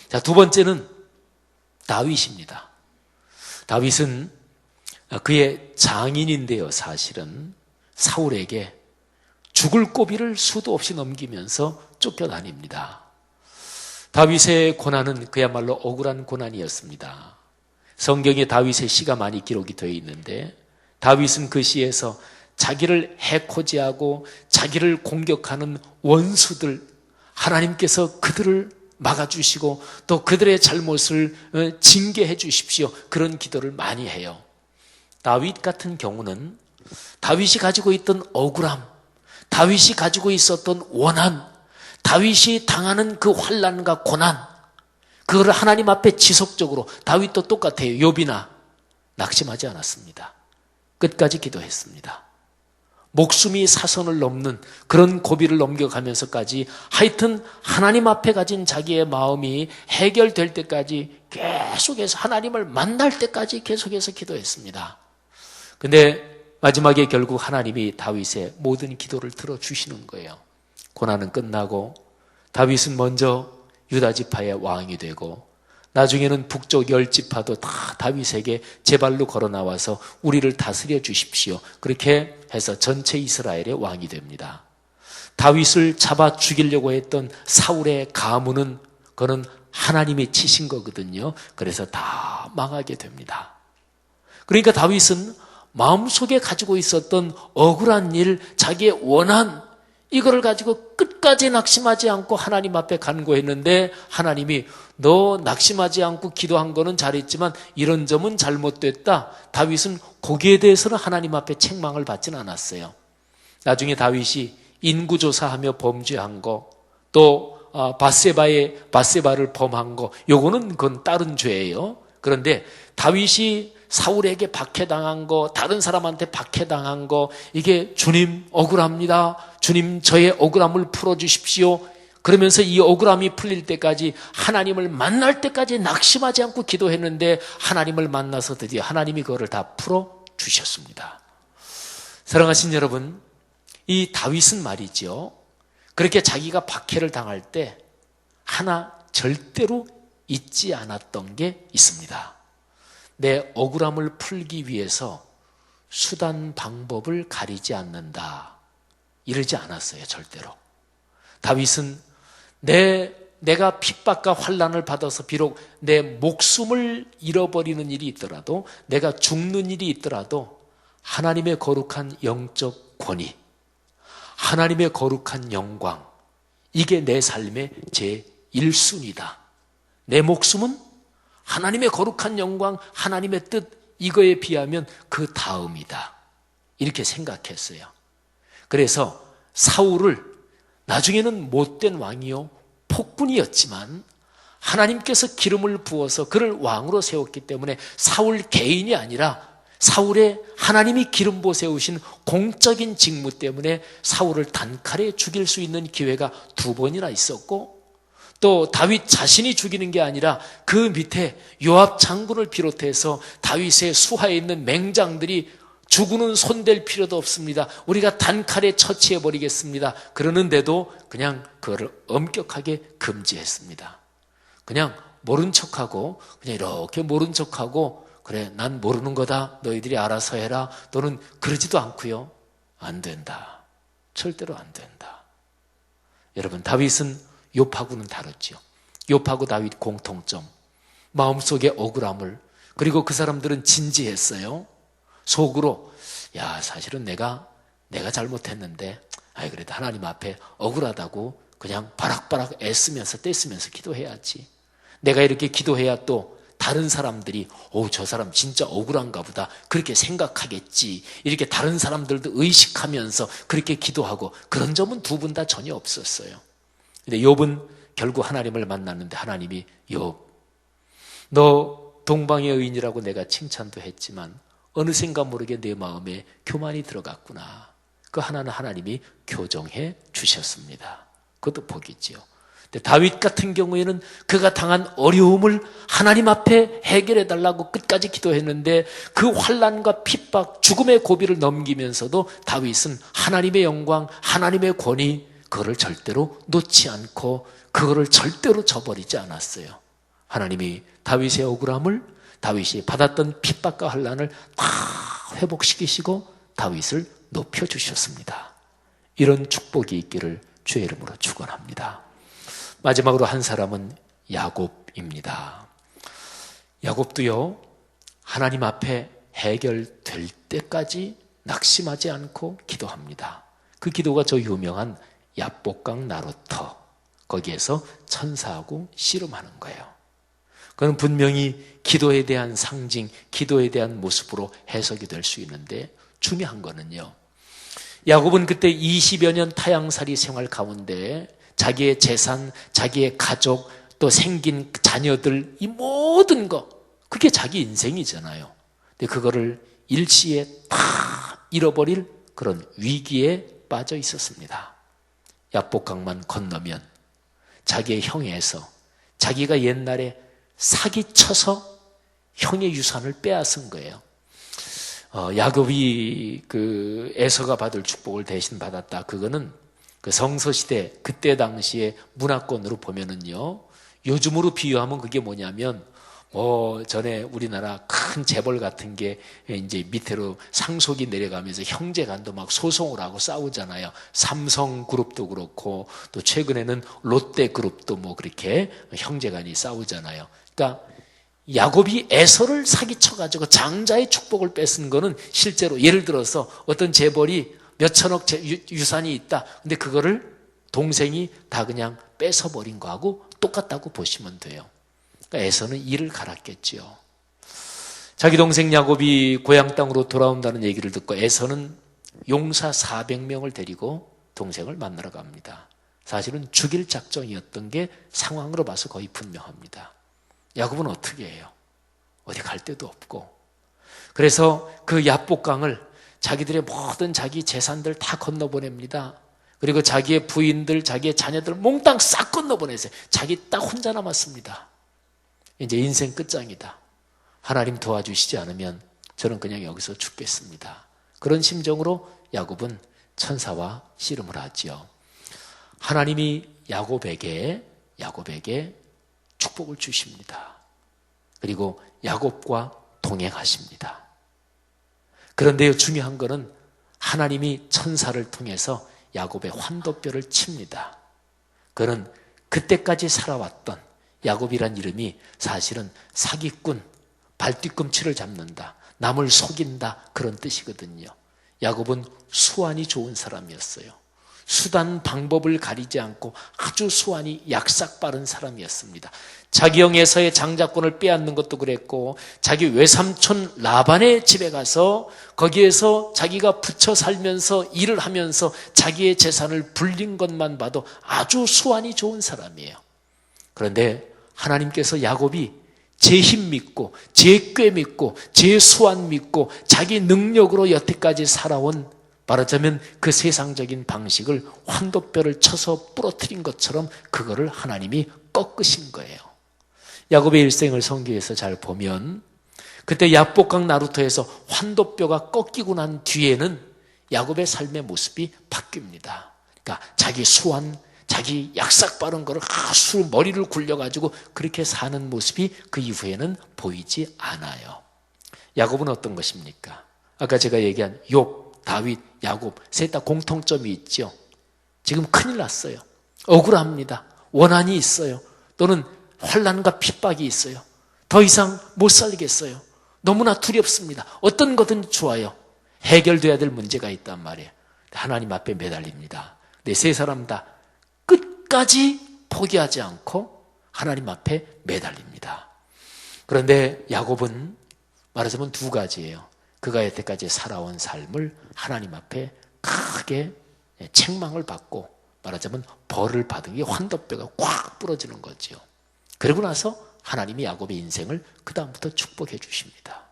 자, 두 번째는 다윗입니다. 다윗은 그의 장인인데요, 사실은 사울에게 죽을 고비를 수도 없이 넘기면서 쫓겨다닙니다. 다윗의 고난은 그야말로 억울한 고난이었습니다. 성경에 다윗의 시가 많이 기록이 되어 있는데, 다윗은 그 시에서 자기를 해코지하고 자기를 공격하는 원수들, 하나님께서 그들을 막아주시고 또 그들의 잘못을 징계해 주십시오, 그런 기도를 많이 해요. 다윗 같은 경우는 다윗이 가지고 있던 억울함, 다윗이 가지고 있었던 원한, 다윗이 당하는 그 환난과 고난, 그거를 하나님 앞에 지속적으로, 다윗도 똑같아요. 욥이나 낙심하지 않았습니다. 끝까지 기도했습니다. 목숨이 사선을 넘는 그런 고비를 넘겨가면서까지 하여튼 하나님 앞에 가진 자기의 마음이 해결될 때까지 계속해서, 하나님을 만날 때까지 계속해서 기도했습니다. 근데 마지막에 결국 하나님이 다윗의 모든 기도를 들어주시는 거예요. 고난은 끝나고 다윗은 먼저 유다 지파의 왕이 되고, 나중에는 북쪽 10지파도 다 다윗에게 제 발로 걸어 나와서 우리를 다스려 주십시오, 그렇게 해서 전체 이스라엘의 왕이 됩니다. 다윗을 잡아 죽이려고 했던 사울의 가문은, 그거는 하나님이 치신 거거든요. 그래서 다 망하게 됩니다. 그러니까 다윗은 마음속에 가지고 있었던 억울한 일, 자기의 원한, 이거를 가지고 끝까지 낙심하지 않고 하나님 앞에 간구했는데, 하나님이 너 낙심하지 않고 기도한 거는 잘했지만 이런 점은 잘못됐다. 다윗은 거기에 대해서는 하나님 앞에 책망을 받지는 않았어요. 나중에 다윗이 인구조사하며 범죄한 거, 또 바세바를 범한 거, 요거는 그건 다른 죄예요. 그런데 다윗이 사울에게 박해당한 거, 다른 사람한테 박해당한 거, 이게 주님 억울합니다, 주님 저의 억울함을 풀어주십시오, 그러면서 이 억울함이 풀릴 때까지, 하나님을 만날 때까지 낙심하지 않고 기도했는데, 하나님을 만나서 드디어 하나님이 그거를 다 풀어주셨습니다. 사랑하신 여러분, 이 다윗은 말이죠, 그렇게 자기가 박해를 당할 때 하나 절대로 잊지 않았던 게 있습니다. 내 억울함을 풀기 위해서 수단 방법을 가리지 않는다, 이러지 않았어요. 절대로. 다윗은 내가 핍박과 환난을 받아서 비록 내 목숨을 잃어버리는 일이 있더라도, 내가 죽는 일이 있더라도, 하나님의 거룩한 영적 권위, 하나님의 거룩한 영광, 이게 내 삶의 제 1순위다. 내 목숨은 하나님의 거룩한 영광, 하나님의 뜻, 이거에 비하면 그 다음이다, 이렇게 생각했어요. 그래서 사울을, 나중에는 못된 왕이요 폭군이었지만 하나님께서 기름을 부어서 그를 왕으로 세웠기 때문에 사울 개인이 아니라 사울의 하나님이 기름 부어 세우신 공적인 직무 때문에 사울을 단칼에 죽일 수 있는 기회가 2번이나 있었고, 또 다윗 자신이 죽이는 게 아니라 그 밑에 요압 장군을 비롯해서 다윗의 수하에 있는 맹장들이 죽으는 손댈 필요도 없습니다, 우리가 단칼에 처치해버리겠습니다, 그러는데도 그냥 그거를 엄격하게 금지했습니다. 그냥 모른 척하고, 그냥 이렇게 모른 척하고, 그래 난 모르는 거다, 너희들이 알아서 해라, 또는 그러지도 않고요. 안 된다. 절대로 안 된다. 여러분, 다윗은 욥하고는 다르죠. 욥하고 다윗 공통점, 마음속의 억울함을, 그리고 그 사람들은 진지했어요. 속으로 야 사실은 내가 잘못했는데 그래도 하나님 앞에 억울하다고 그냥 바락바락 애쓰면서 떼쓰면서 기도해야지. 내가 이렇게 기도해야 또 다른 사람들이 저 사람 진짜 억울한가 보다 그렇게 생각하겠지, 이렇게 다른 사람들도 의식하면서 그렇게 기도하고, 그런 점은 2분 다 전혀 없었어요. 근데 욥은 결국 하나님을 만났는데 하나님이 욥, 너 동방의 의인이라고 내가 칭찬도 했지만 어느샌가 모르게 내 마음에 교만이 들어갔구나. 그 하나는 하나님이 교정해 주셨습니다. 그것도 복이지요. 근데 다윗 같은 경우에는 그가 당한 어려움을 하나님 앞에 해결해 달라고 끝까지 기도했는데 그 환난과 핍박, 죽음의 고비를 넘기면서도 다윗은 하나님의 영광, 하나님의 권위, 그거를 절대로 놓지 않고 그거를 절대로 저버리지 않았어요. 하나님이 다윗의 억울함을, 다윗이 받았던 핍박과 환난을 다 회복시키시고 다윗을 높여주셨습니다. 이런 축복이 있기를 주의 이름으로 축원합니다. 마지막으로 한 사람은 야곱입니다. 야곱도요, 하나님 앞에 해결될 때까지 낙심하지 않고 기도합니다. 그 기도가 저 유명한 야복강 나루터, 거기에서 천사하고 씨름하는 거예요. 그건 분명히 기도에 대한 상징, 기도에 대한 모습으로 해석이 될 수 있는데, 중요한 거는요, 야곱은 그때 20여 년 타향살이 생활 가운데 자기의 재산, 자기의 가족, 또 생긴 자녀들, 이 모든 거, 그게 자기 인생이잖아요. 근데 그거를 일시에 다 잃어버릴 그런 위기에 빠져 있었습니다. 야복강만 건너면 자기의 형에서 자기가 옛날에 사기쳐서 형의 유산을 빼앗은 거예요. 야곱이 그 에서가 받을 축복을 대신 받았다. 그거는 그 성서시대 그때 당시에 문화권으로 보면은요, 요즘으로 비유하면 그게 뭐냐면, 전에 우리나라 큰 재벌 같은 게 이제 밑으로 상속이 내려가면서 형제간도 막 소송을 하고 싸우잖아요. 삼성그룹도 그렇고, 또 최근에는 롯데그룹도 뭐 그렇게 형제간이 싸우잖아요. 그러니까 야곱이 에서를 사기쳐가지고 장자의 축복을 뺏은 거는 실제로, 예를 들어서 어떤 재벌이 몇천억 유산이 있다. 근데 그거를 동생이 다 그냥 뺏어버린 거하고 똑같다고 보시면 돼요. 그러니까 에서는 이를 갈았겠죠. 자기 동생 야곱이 고향 땅으로 돌아온다는 얘기를 듣고 에서는 용사 400명을 데리고 동생을 만나러 갑니다. 사실은 죽일 작정이었던 게 상황으로 봐서 거의 분명합니다. 야곱은 어떻게 해요? 어디 갈 데도 없고. 그래서 그 야복강을 자기들의 모든 자기 재산들 다 건너보냅니다. 그리고 자기의 부인들, 자기의 자녀들 몽땅 싹 건너보내세요. 자기 딱 혼자 남았습니다. 이제 인생 끝장이다. 하나님 도와주시지 않으면 저는 그냥 여기서 죽겠습니다. 그런 심정으로 야곱은 천사와 씨름을 하지요. 하나님이 야곱에게 축복을 주십니다. 그리고 야곱과 동행하십니다. 그런데요, 중요한 것은 하나님이 천사를 통해서 야곱의 환도뼈를 칩니다. 그는 그때까지 살아왔던 야곱이란 이름이 사실은 사기꾼, 발뒤꿈치를 잡는다, 남을 속인다, 그런 뜻이거든요. 야곱은 수완이 좋은 사람이었어요. 수단 방법을 가리지 않고 아주 수완이 약삭 빠른 사람이었습니다. 자기 형 에서의 장자권을 빼앗는 것도 그랬고, 자기 외삼촌 라반의 집에 가서 거기에서 자기가 붙여 살면서 일을 하면서 자기의 재산을 불린 것만 봐도 아주 수완이 좋은 사람이에요. 그런데 하나님께서 야곱이 제 힘 믿고 제 꾀 믿고 제 수완 믿고 자기 능력으로 여태까지 살아온, 말하자면 그 세상적인 방식을 환도뼈를 쳐서 부러뜨린 것처럼 그거를 하나님이 꺾으신 거예요. 야곱의 일생을 성경에서 잘 보면 그때 야복강 나루터에서 환도뼈가 꺾이고 난 뒤에는 야곱의 삶의 모습이 바뀝니다. 그러니까 자기 수완, 자기 약삭 빠른 거를 아수 머리를 굴려가지고 그렇게 사는 모습이 그 이후에는 보이지 않아요. 야곱은 어떤 것입니까? 아까 제가 얘기한 욥, 다윗, 야곱 셋 다 공통점이 있죠. 지금 큰일 났어요. 억울합니다. 원한이 있어요. 또는 환난과 핍박이 있어요. 더 이상 못 살겠어요. 너무나 두렵습니다. 어떤 거든 좋아요. 해결돼야 될 문제가 있단 말이에요. 하나님 앞에 매달립니다. 네, 세 사람 다 끝까지 포기하지 않고 하나님 앞에 매달립니다. 그런데 야곱은 말하자면 두 가지예요. 그가 여태까지 살아온 삶을 하나님 앞에 크게 책망을 받고 말하자면 벌을 받은 게 환도뼈가 꽉 부러지는 거죠. 그러고 나서 하나님이 야곱의 인생을 그 다음부터 축복해 주십니다.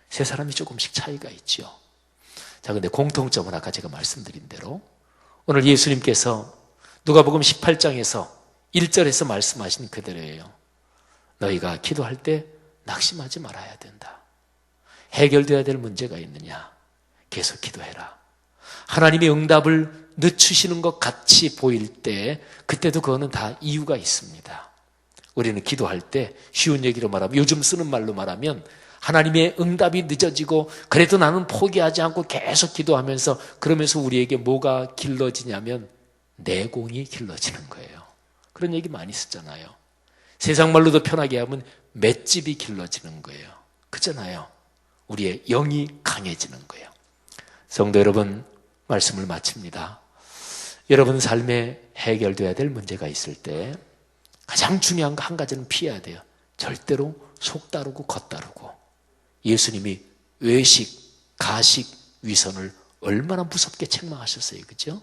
세 사람이 조금씩 차이가 있죠. 자, 근데 공통점은 아까 제가 말씀드린 대로 오늘 예수님께서 누가복음 18장에서 1절에서 말씀하신 그대로예요. 너희가 기도할 때 낙심하지 말아야 된다. 해결돼야 될 문제가 있느냐? 계속 기도해라. 하나님의 응답을 늦추시는 것 같이 보일 때 그때도 그거는 다 이유가 있습니다. 우리는 기도할 때 쉬운 얘기로 말하면, 요즘 쓰는 말로 말하면 하나님의 응답이 늦어지고 그래도 나는 포기하지 않고 계속 기도하면서 그러면서 우리에게 뭐가 길러지냐면 내공이 길러지는 거예요. 그런 얘기 많이 쓰잖아요. 세상 말로도 편하게 하면 맷집이 길러지는 거예요. 그잖아요. 우리의 영이 강해지는 거예요. 성도 여러분, 말씀을 마칩니다. 여러분 삶에 해결돼야 될 문제가 있을 때 가장 중요한 거 한 가지는 피해야 돼요. 절대로 속 다르고 겉 다르고. 예수님이 외식, 가식, 위선을 얼마나 무섭게 책망하셨어요. 그죠?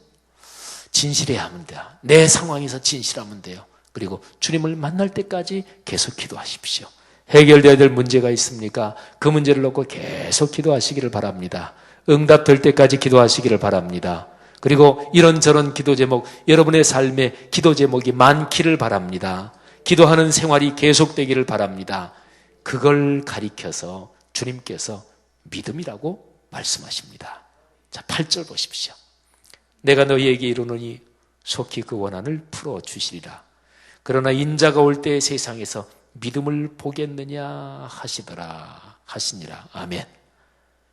진실해야 하면 돼요. 내 상황에서 진실하면 돼요. 그리고 주님을 만날 때까지 계속 기도하십시오. 해결돼야 될 문제가 있습니까? 그 문제를 놓고 계속 기도하시기를 바랍니다. 응답될 때까지 기도하시기를 바랍니다. 그리고 이런저런 기도 제목, 여러분의 삶에 기도 제목이 많기를 바랍니다. 기도하는 생활이 계속되기를 바랍니다. 그걸 가리켜서 주님께서 믿음이라고 말씀하십니다. 자, 8절 보십시오. 내가 너희에게 이르노니 속히 그 원한을 풀어주시리라. 그러나 인자가 올 때 세상에서 믿음을 보겠느냐 하시니라. 아멘.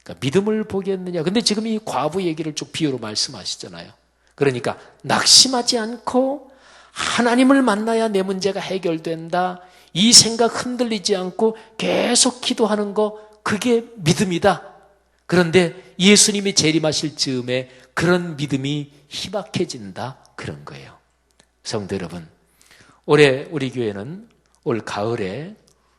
그러니까 믿음을 보겠느냐. 근데 지금 이 과부 얘기를 쭉 비유로 말씀하시잖아요. 그러니까 낙심하지 않고 하나님을 만나야 내 문제가 해결된다. 이 생각 흔들리지 않고 계속 기도하는 거, 그게 믿음이다. 그런데 예수님이 재림하실 즈음에 그런 믿음이 희박해진다. 그런 거예요. 성도 여러분, 올해 우리 교회는 올 가을에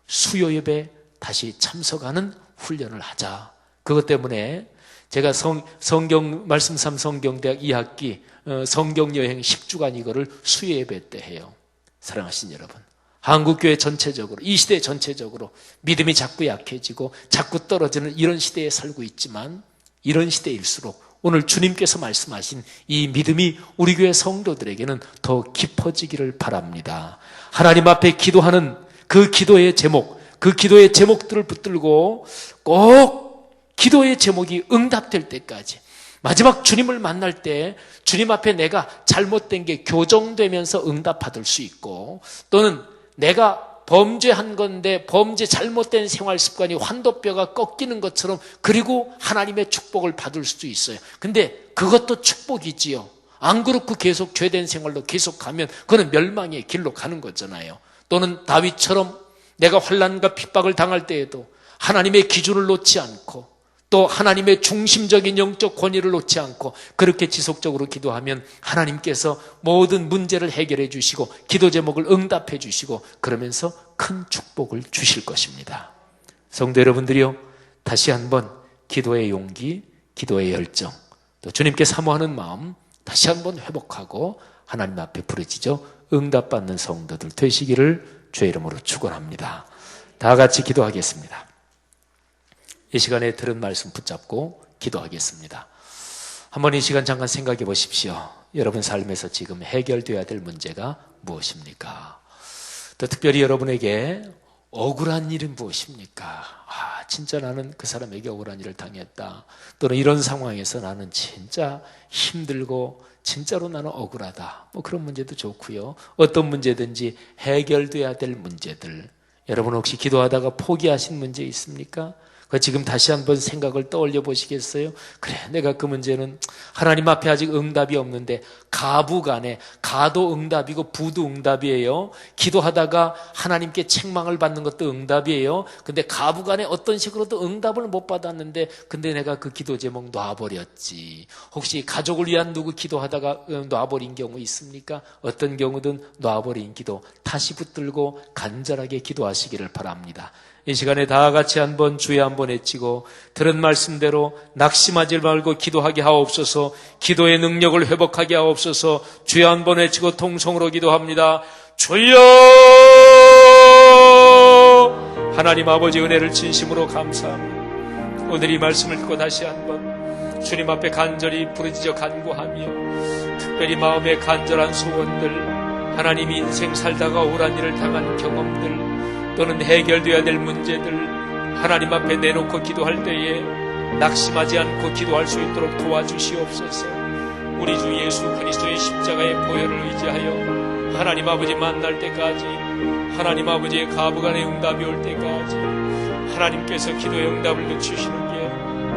수요 예배 다시 참석하는 훈련을 하자. 그것 때문에 제가 성경 말씀 3 성경대학 2학기 성경여행 10주간 이거를 수요 예배 때 해요. 사랑하신 여러분, 한국교회 전체적으로, 이 시대 전체적으로 믿음이 자꾸 약해지고 자꾸 떨어지는 이런 시대에 살고 있지만, 이런 시대일수록 오늘 주님께서 말씀하신 이 믿음이 우리 교회 성도들에게는 더 깊어지기를 바랍니다. 하나님 앞에 기도하는 그 기도의 제목, 그 기도의 제목들을 붙들고 꼭 기도의 제목이 응답될 때까지, 마지막 주님을 만날 때 주님 앞에 내가 잘못된 게 교정되면서 응답받을 수 있고, 또는 내가 범죄한 건데 범죄 잘못된 생활 습관이 환도뼈가 꺾이는 것처럼, 그리고 하나님의 축복을 받을 수도 있어요. 근데 그것도 축복이지요. 안 그렇고 계속 죄된 생활로 계속 가면 그건 멸망의 길로 가는 거잖아요. 또는 다윗처럼 내가 환난과 핍박을 당할 때에도 하나님의 기준을 놓지 않고, 또 하나님의 중심적인 영적 권위를 놓지 않고 그렇게 지속적으로 기도하면 하나님께서 모든 문제를 해결해 주시고 기도 제목을 응답해 주시고 그러면서 큰 축복을 주실 것입니다. 성도 여러분들이요, 다시 한번 기도의 용기, 기도의 열정, 또 주님께 사모하는 마음 다시 한번 회복하고 하나님 앞에 부르짖어 응답받는 성도들 되시기를 주의 이름으로 축원합니다. 다 같이 기도하겠습니다. 이 시간에 들은 말씀 붙잡고 기도하겠습니다. 한번 이 시간 잠깐 생각해 보십시오. 여러분 삶에서 지금 해결되어야 될 문제가 무엇입니까? 또 특별히 여러분에게 억울한 일은 무엇입니까? 진짜 나는 그 사람에게 억울한 일을 당했다. 또는 이런 상황에서 나는 진짜 힘들고 진짜로 나는 억울하다. 그런 문제도 좋고요. 어떤 문제든지 해결돼야 될 문제들. 여러분 혹시 기도하다가 포기하신 문제 있습니까? 지금 다시 한번 생각을 떠올려 보시겠어요? 그래, 내가 그 문제는 하나님 앞에 아직 응답이 없는데 가부간에 가도 응답이고 부도 응답이에요. 기도하다가 하나님께 책망을 받는 것도 응답이에요. 근데 가부간에 어떤 식으로도 응답을 못 받았는데 근데 내가 그 기도 제목 놔버렸지. 혹시 가족을 위한 누구 기도하다가 놔버린 경우 있습니까? 어떤 경우든 놔버린 기도 다시 붙들고 간절하게 기도하시기를 바랍니다. 이 시간에 다 같이 한번 주에 한번 외치고 들은 말씀대로 낙심하지 말고 기도하게 하옵소서. 기도의 능력을 회복하게 하옵소서. 주에 한번 외치고 통성으로 기도합니다. 주여! 하나님 아버지 은혜를 진심으로 감사합니다. 오늘 이 말씀을 듣고 다시 한번 주님 앞에 간절히 부르짖어 간구하며 특별히 마음의 간절한 소원들, 하나님 인생 살다가 억울한 일을 당한 경험들 또는 해결되어야 될 문제들 하나님 앞에 내놓고 기도할 때에 낙심하지 않고 기도할 수 있도록 도와주시옵소서. 우리 주 예수 그리스도의 십자가의 보혈을 의지하여 하나님 아버지 만날 때까지, 하나님 아버지의 가부간의 응답이 올 때까지 하나님께서 기도의 응답을 늦추시는 게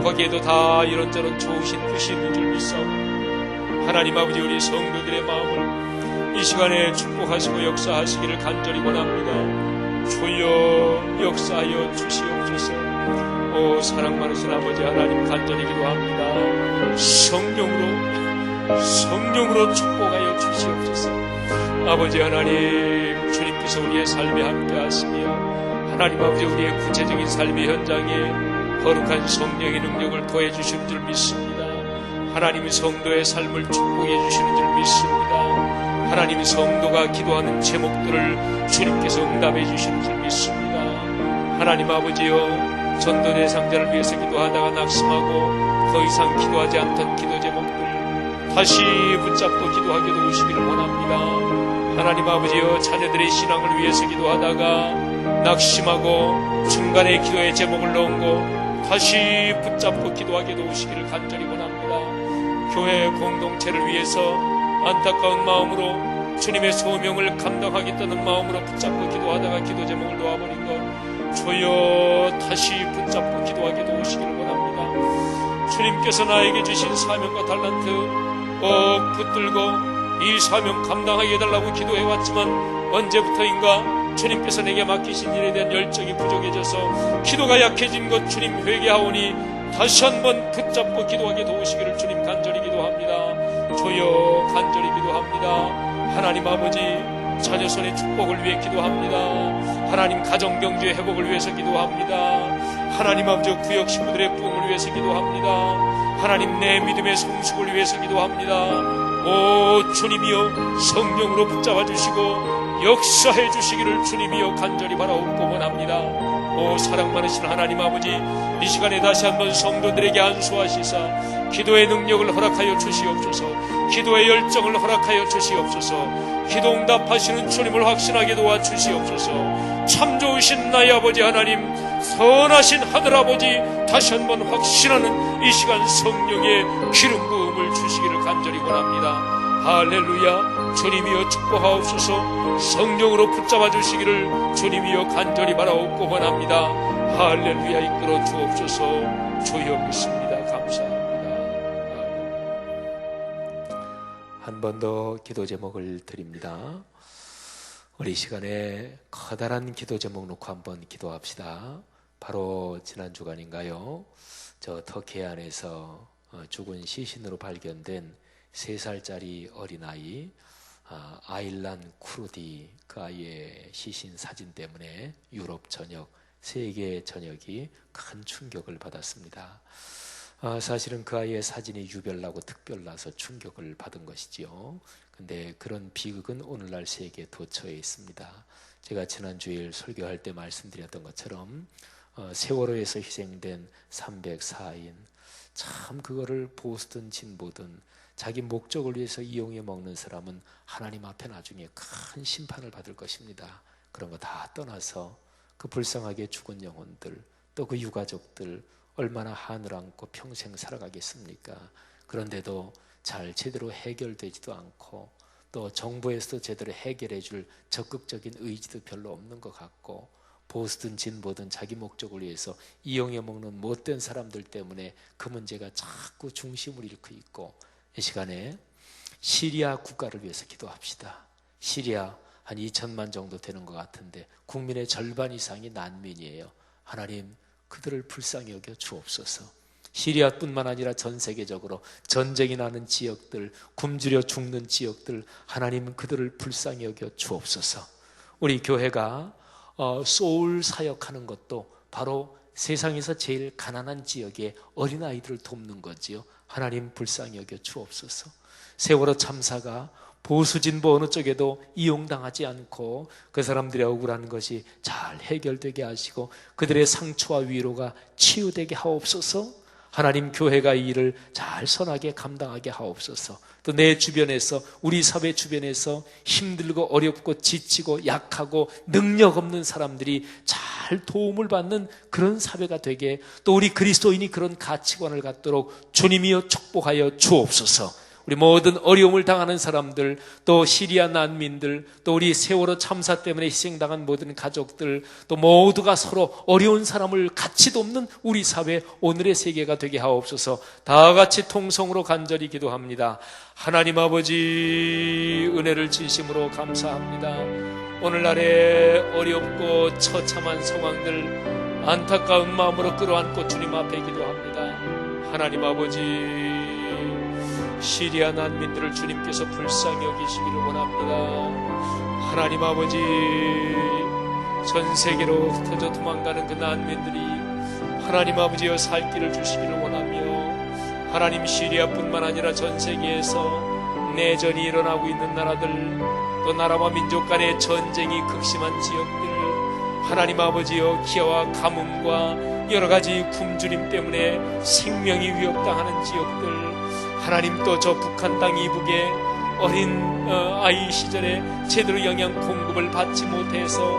거기에도 다 이런저런 좋으신 뜻이 있는 줄 믿사옵니다. 하나님 아버지 우리 성도들의 마음을 이 시간에 축복하시고 역사하시기를 간절히 원합니다. 주여 역사하여 주시옵소서. 오 사랑 많으신 아버지 하나님 간절히 기도합니다. 성령으로 축복하여 주시옵소서. 아버지 하나님 주님께서 우리의 삶에 함께 하시며 하나님 아버지 우리의 구체적인 삶의 현장에 거룩한 성령의 능력을 더해 주시는 줄 믿습니다. 하나님의 성도의 삶을 축복해 주시는 줄 믿습니다. 하나님의 성도가 기도하는 제목들을 주님께서 응답해 주시는 줄 믿습니다. 하나님 아버지여 전도 대상자를 위해서 기도하다가 낙심하고 더 이상 기도하지 않던 기도 제목들 다시 붙잡고 기도하게 도우시기를 원합니다. 하나님 아버지여 자녀들의 신앙을 위해서 기도하다가 낙심하고 중간에 기도의 제목을 넣은 거 다시 붙잡고 기도하게 도우시기를 간절히 원합니다. 교회 공동체를 위해서 안타까운 마음으로 주님의 소명을 감당하겠다는 마음으로 붙잡고 기도하다가 기도 제목을 놓아버린 것 주여 다시 붙잡고 기도하게 도우시기를 원합니다. 주님께서 나에게 주신 사명과 달란트 꼭 붙들고 이 사명 감당하게 해달라고 기도해왔지만 언제부터인가 주님께서 내게 맡기신 일에 대한 열정이 부족해져서 기도가 약해진 것 주님 회개하오니 다시 한번 붙잡고 기도하게 도우시기를 주님 간절히 기도합니다. 주여 간절히 기도합니다. 하나님 아버지 자녀 손의 축복을 위해 기도합니다. 하나님 가정경제의 회복을 위해서 기도합니다. 하나님 아버지 구역 식구들의 부흥을 위해서 기도합니다. 하나님 내 믿음의 성숙을 위해서 기도합니다. 오 주님이여 성령으로 붙잡아 주시고 역사해 주시기를 주님이여 간절히 바라옵고 원합니다. 오 사랑 많으신 하나님 아버지 이 시간에 다시 한번 성도들에게 안수하시사 기도의 능력을 허락하여 주시옵소서. 기도의 열정을 허락하여 주시옵소서. 기도 응답하시는 주님을 확신하게 도와주시옵소서. 참 좋으신 나의 아버지 하나님, 선하신 하늘아버지, 다시 한번 확신하는 이 시간 성령의 기름 부음을 주시기를 간절히 원합니다. 할렐루야. 주님이여 축복하옵소서. 성령으로 붙잡아 주시기를 주님이여 간절히 바라옵고 원합니다. 할렐루야. 이끌어 주옵소서. 주여 믿습니다. 감사합니다. 한 번 더 기도 제목을 드립니다. 우리 시간에 커다란 기도 제목 놓고 한번 기도합시다. 바로 지난 주간인가요? 저 터키 안에서 죽은 시신으로 발견된 3살짜리 어린아이 아일란 쿠르디, 그 아이의 시신 사진 때문에 유럽 전역, 세계 전역이 큰 충격을 받았습니다. 사실은 그 아이의 사진이 유별나고 특별나서 충격을 받은 것이지요. 근데 그런 비극은 오늘날 세계에 도처에 있습니다. 제가 지난 주일 설교할 때 말씀드렸던 것처럼 세월호에서 희생된 304인, 참 그거를 보수든 진보든 자기 목적을 위해서 이용해 먹는 사람은 하나님 앞에 나중에 큰 심판을 받을 것입니다. 그런 거 다 떠나서 그 불쌍하게 죽은 영혼들, 또 그 유가족들 얼마나 한을 안고 평생 살아가겠습니까? 그런데도 잘 제대로 해결되지도 않고 또 정부에서도 제대로 해결해 줄 적극적인 의지도 별로 없는 것 같고, 보수든 진보든 자기 목적을 위해서 이용해 먹는 못된 사람들 때문에 그 문제가 자꾸 중심을 잃고 있고, 이 시간에 시리아 국가를 위해서 기도합시다. 시리아 한 2천만 정도 되는 것 같은데 국민의 절반 이상이 난민이에요. 하나님, 그들을 불쌍히 여겨 주옵소서. 시리아뿐만 아니라 전 세계적으로 전쟁이 나는 지역들, 굶주려 죽는 지역들, 하나님 그들을 불쌍히 여겨 주옵소서. 우리 교회가 소울 사역하는 것도 바로 세상에서 제일 가난한 지역의 어린아이들을 돕는 거지요. 하나님 불쌍히 여겨 주옵소서. 세월호 참사가 보수진보 어느 쪽에도 이용당하지 않고 그 사람들의 억울한 것이 잘 해결되게 하시고 그들의 상처와 위로가 치유되게 하옵소서. 하나님, 교회가 이 일을 잘 선하게 감당하게 하옵소서. 또 내 주변에서, 우리 사회 주변에서 힘들고 어렵고 지치고 약하고 능력 없는 사람들이 잘 도움을 받는 그런 사회가 되게, 또 우리 그리스도인이 그런 가치관을 갖도록 주님이여 축복하여 주옵소서. 우리 모든 어려움을 당하는 사람들, 또 시리아 난민들, 또 우리 세월호 참사 때문에 희생당한 모든 가족들, 또 모두가 서로 어려운 사람을 같이 돕는 우리 사회, 오늘의 세계가 되게 하옵소서. 다 같이 통성으로 간절히 기도합니다. 하나님 아버지, 은혜를 진심으로 감사합니다. 오늘날의 어렵고 처참한 상황들 안타까운 마음으로 끌어안고 주님 앞에 기도합니다. 하나님 아버지, 시리아 난민들을 주님께서 불쌍히 여기시기를 원합니다. 하나님 아버지, 전 세계로 흩어져 도망가는 그 난민들이 하나님 아버지여 살 길을 주시기를 원하며, 하나님 시리아뿐만 아니라 전 세계에서 내전이 일어나고 있는 나라들, 또 나라와 민족 간의 전쟁이 극심한 지역들, 하나님 아버지여 기아와 가뭄과 여러 가지 굶주림 때문에 생명이 위협당하는 지역들, 하나님 또 저 북한 땅 이북의 어린 아이 시절에 제대로 영양 공급을 받지 못해서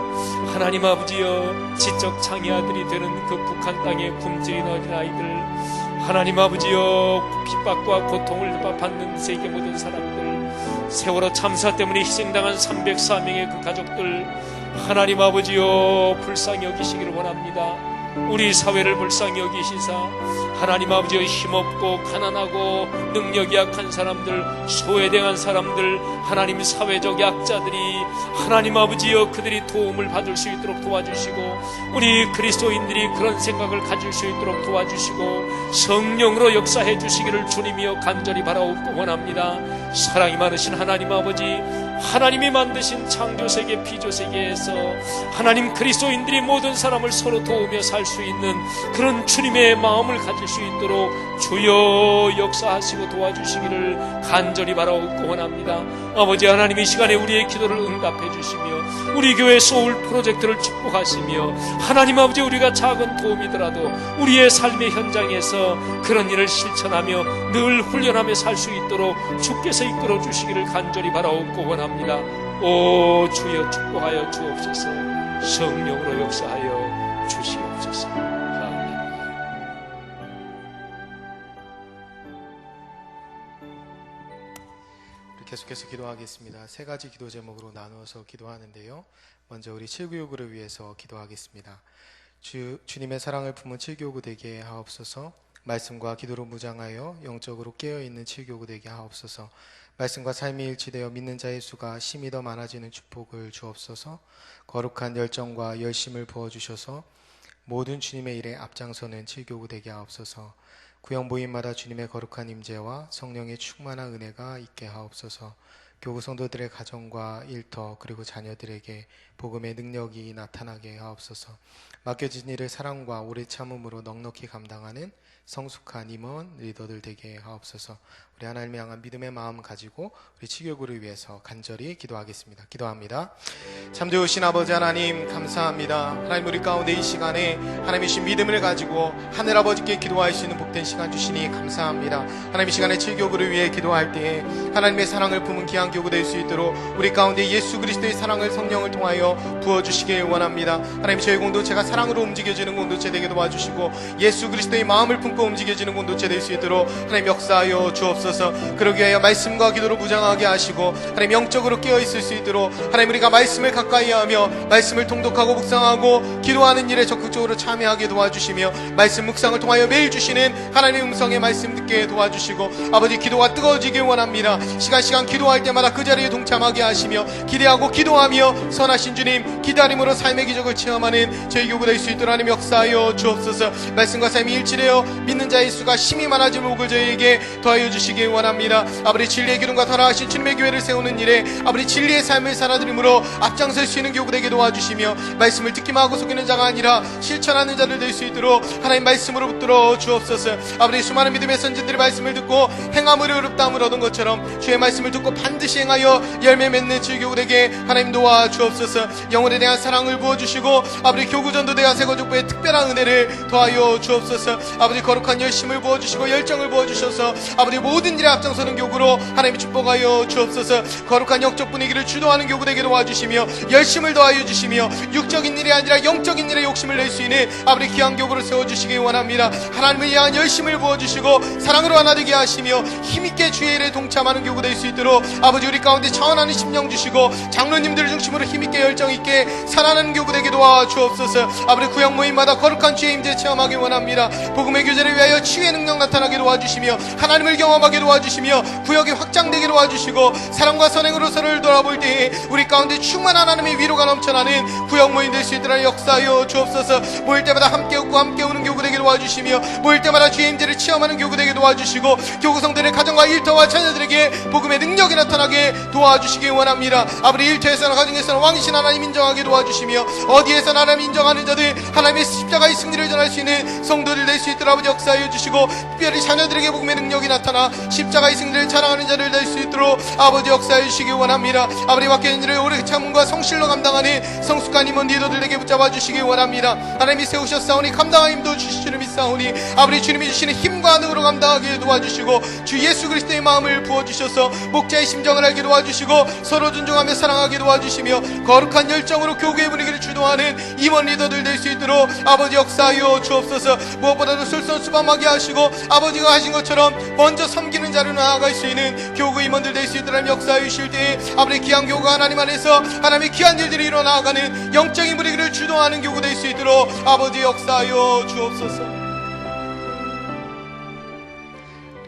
하나님 아버지여 지적 장애아들이 되는 그 북한 땅에 굶주린 어린 아이들, 하나님 아버지여 핍박과 고통을 받는 세계 모든 사람들, 세월호 참사 때문에 희생당한 304명의 그 가족들, 하나님 아버지여 불쌍히 여기시기를 원합니다. 우리 사회를 불쌍히 여기시사 하나님 아버지여 힘없고 가난하고 능력이 약한 사람들, 소외당한 사람들, 하나님 사회적 약자들이 하나님 아버지여 그들이 도움을 받을 수 있도록 도와주시고, 우리 그리스도인들이 그런 생각을 가질 수 있도록 도와주시고 성령으로 역사해 주시기를 주님이여 간절히 바라옵고 원합니다. 사랑이 많으신 하나님 아버지, 하나님이 만드신 창조세계 피조세계에서 하나님 그리스도인들이 모든 사람을 서로 도우며 살 수 있는 그런 주님의 마음을 가질 수 있도록 주여 역사하시고 도와주시기를 간절히 바라옵고 원합니다. 아버지 하나님, 이 시간에 우리의 기도를 응답해 주시며 우리 교회 소울 프로젝트를 축복하시며, 하나님 아버지 우리가 작은 도움이더라도 우리의 삶의 현장에서 그런 일을 실천하며 늘 훈련하며 살 수 있도록 주께서 이끌어 주시기를 간절히 바라옵고 원합니다. 오 주여 축복하여 주옵소서. 성령으로 역사하여 주시옵소서. 아멘. 계속해서 기도하겠습니다. 세 가지 기도 제목으로 나누어서 기도하는데요. 먼저 우리 796을 위해서 기도하겠습니다. 주님의 사랑을 품은 796 되게 하옵소서. 말씀과 기도로 무장하여 영적으로 깨어있는 796 되게 하옵소서. 말씀과 삶이 일치되어 믿는 자의 수가 심히 더 많아지는 축복을 주옵소서. 거룩한 열정과 열심을 부어주셔서 모든 주님의 일에 앞장서는 796 되게 하옵소서. 구역모임마다 주님의 거룩한 임재와 성령의 충만한 은혜가 있게 하옵소서. 교구 성도들의 가정과 일터 그리고 자녀들에게 복음의 능력이 나타나게 하옵소서. 맡겨진 일을 사랑과 오래 참음으로 넉넉히 감당하는 성숙한 임원 리더들 되게 하옵소서. 우리 하나님을 향한 믿음의 마음 가지고 우리 치교구를 위해서 간절히 기도하겠습니다. 기도합니다. 참 좋으신 아버지 하나님 감사합니다. 하나님 우리 가운데 이 시간에 하나님의 신 믿음을 가지고 하늘 아버지께 기도할 수 있는 복된 시간 주시니 감사합니다. 하나님 이 시간에 치교구를 위해 기도할 때에 하나님의 사랑을 품은 귀한 교구 될 수 있도록 우리 가운데 예수 그리스도의 사랑을 성령을 통하여 부어주시길 원합니다. 하나님 저희 공동체가 사랑으로 움직여지는 공동체 되게 도와주시고 예수 그리스도의 마음을 품고 움직여지는 공동체 될 수 있도록 하나님 역사하여 주옵소서. 그러기 위하여 말씀과 기도로 무장하게 하시고 하나님 영적으로 깨어있을 수 있도록 하나님 우리가 말씀을 가까이 하며 말씀을 통독하고 묵상하고 기도하는 일에 적극적으로 참여하게 도와주시며 말씀 묵상을 통하여 매일 주시는 하나님의 음성의 말씀 듣게 도와주시고 아버지 기도가 뜨거워지길 원합니다. 시간 기도할 때마다 그 자리에 동참하게 하시며 기대하고 기도하며 선하신 주님 기다림으로 삶의 기적을 체험하는 저희 교구 될 수 있도록 하나님 역사하여 주옵소서. 말씀과 삶이 일치되어 믿는 자의 수가 심히 많아진 목을 저희에게 더하여 주시길 원합니다. 아버지 진리의 기름과 타락하신 주님의 교회를 세우는 일에 아버지 진리의 삶을 살아드림으로 앞장설 수 있는 교구 되게 도와주시며 말씀을 듣기만 하고 속이는 자가 아니라 실천하는 자들 될 수 있도록 하나님 말씀으로 붙들어 주옵소서. 아버지 수많은 믿음의 선진들의 말씀을 듣고 행함으로 의롭다함을 얻은 것처럼 주의 말씀을 듣고 반드시 행하여 열매 맺는 주의 교구 되게 하나님 도와 주옵소서. 영혼에 대한 사랑을 부어주시고 아버지 교구 전도대와 세거족부의 특별한 은혜를 더하여 주옵소서. 아버지 거룩한 열심을 부어주시고 열정을 부어주셔서 아버지 모든 일에 앞장서는 교구로 하나님이 축복하여 주옵소서. 거룩한 영적 분위기를 주도하는 교구 되게 도와주시며 열심을 더하여 주시며 육적인 일이 아니라 영적인 일에 욕심을 낼 수 있는 아버지 귀한 교구를 세워주시기 원합니다. 하나님을 향한 열심을 부어주시고 사랑으로 하나 되게 하시며 힘있게 주의 일에 동참하는 교구 될 수 있도록 아버지 우리 가운데 차원하는 심령 주시고 장로님들을 중심으로 힘있게 열정있게 살아나는 교구 되게 도와주옵소서. 아버지 구역 모임마다 거룩한 주의 임재 체험하기 원합니다. 복음의 교제를 위하여 치유의 능력 나타나게 도와주시며 하나님을 경험하게 도와주시며 구역이 확장되게 도와주시고 사랑과 선행으로 서로를 돌아볼 때에 우리 가운데 충만한 하나님의 위로가 넘쳐나는 구역 모임 될 수 있도록 역사하여 주옵소서. 모일 때마다 함께 웃고 함께 우는 교구 되게 도와주시며 모일 때마다 주의 임재를 체험하는 교구 되게 도와주시고 교구 성들의 가정과 일터와 자녀들에게 복음의 능력이 나타나게 도와주시기 원합니다. 아버지 일터에서나 가정에서나 왕이신 하나님 인정하게 도와주시며 어디에서나 하나님 인정하는 자들 하나님의 십자가의 승리를 전할 수 있는 성도들 될 수 있도록 아버지 역사하여 주시고 특별히 자녀들에게 복음의 능력이 나타나 십자가의 승리를 자랑하는 자들 될 수 있도록 아버지 역사해 주시기 원합니다. 아버지 맡겨진 일을 오래 참음과 성실로 감당하는 성숙한 임원 리더들에게 붙잡아 주시기 원합니다. 하나님이 세우셨사오니 감당할 힘도 주시는 믿사오니 아버지 주님이 주시는 힘과 능으로 감당하게 도와주시고 주 예수 그리스도의 마음을 부어주셔서 목자의 심정을 알게 도와주시고 서로 존중하며 사랑하게 도와주시며 거룩한 열정으로 교회의 분위기를 주도하는 임원 리더들 될 수 있도록 아버지 역사하여 주옵소서. 무엇보다도 솔선수범하게 하시고 아버지가 하신 것처럼 먼저 섬기는 자로 나아갈 수 있는 교구 임원들 될 수 있도록 역사하여 주실 때에 아버지 귀한 교구가 하나님 안에서 하나님의 귀한 일들이 일어나가는 영적인 분위기를 주도하는 교구 될 수 있도록 아버지 역사하여 주옵소서.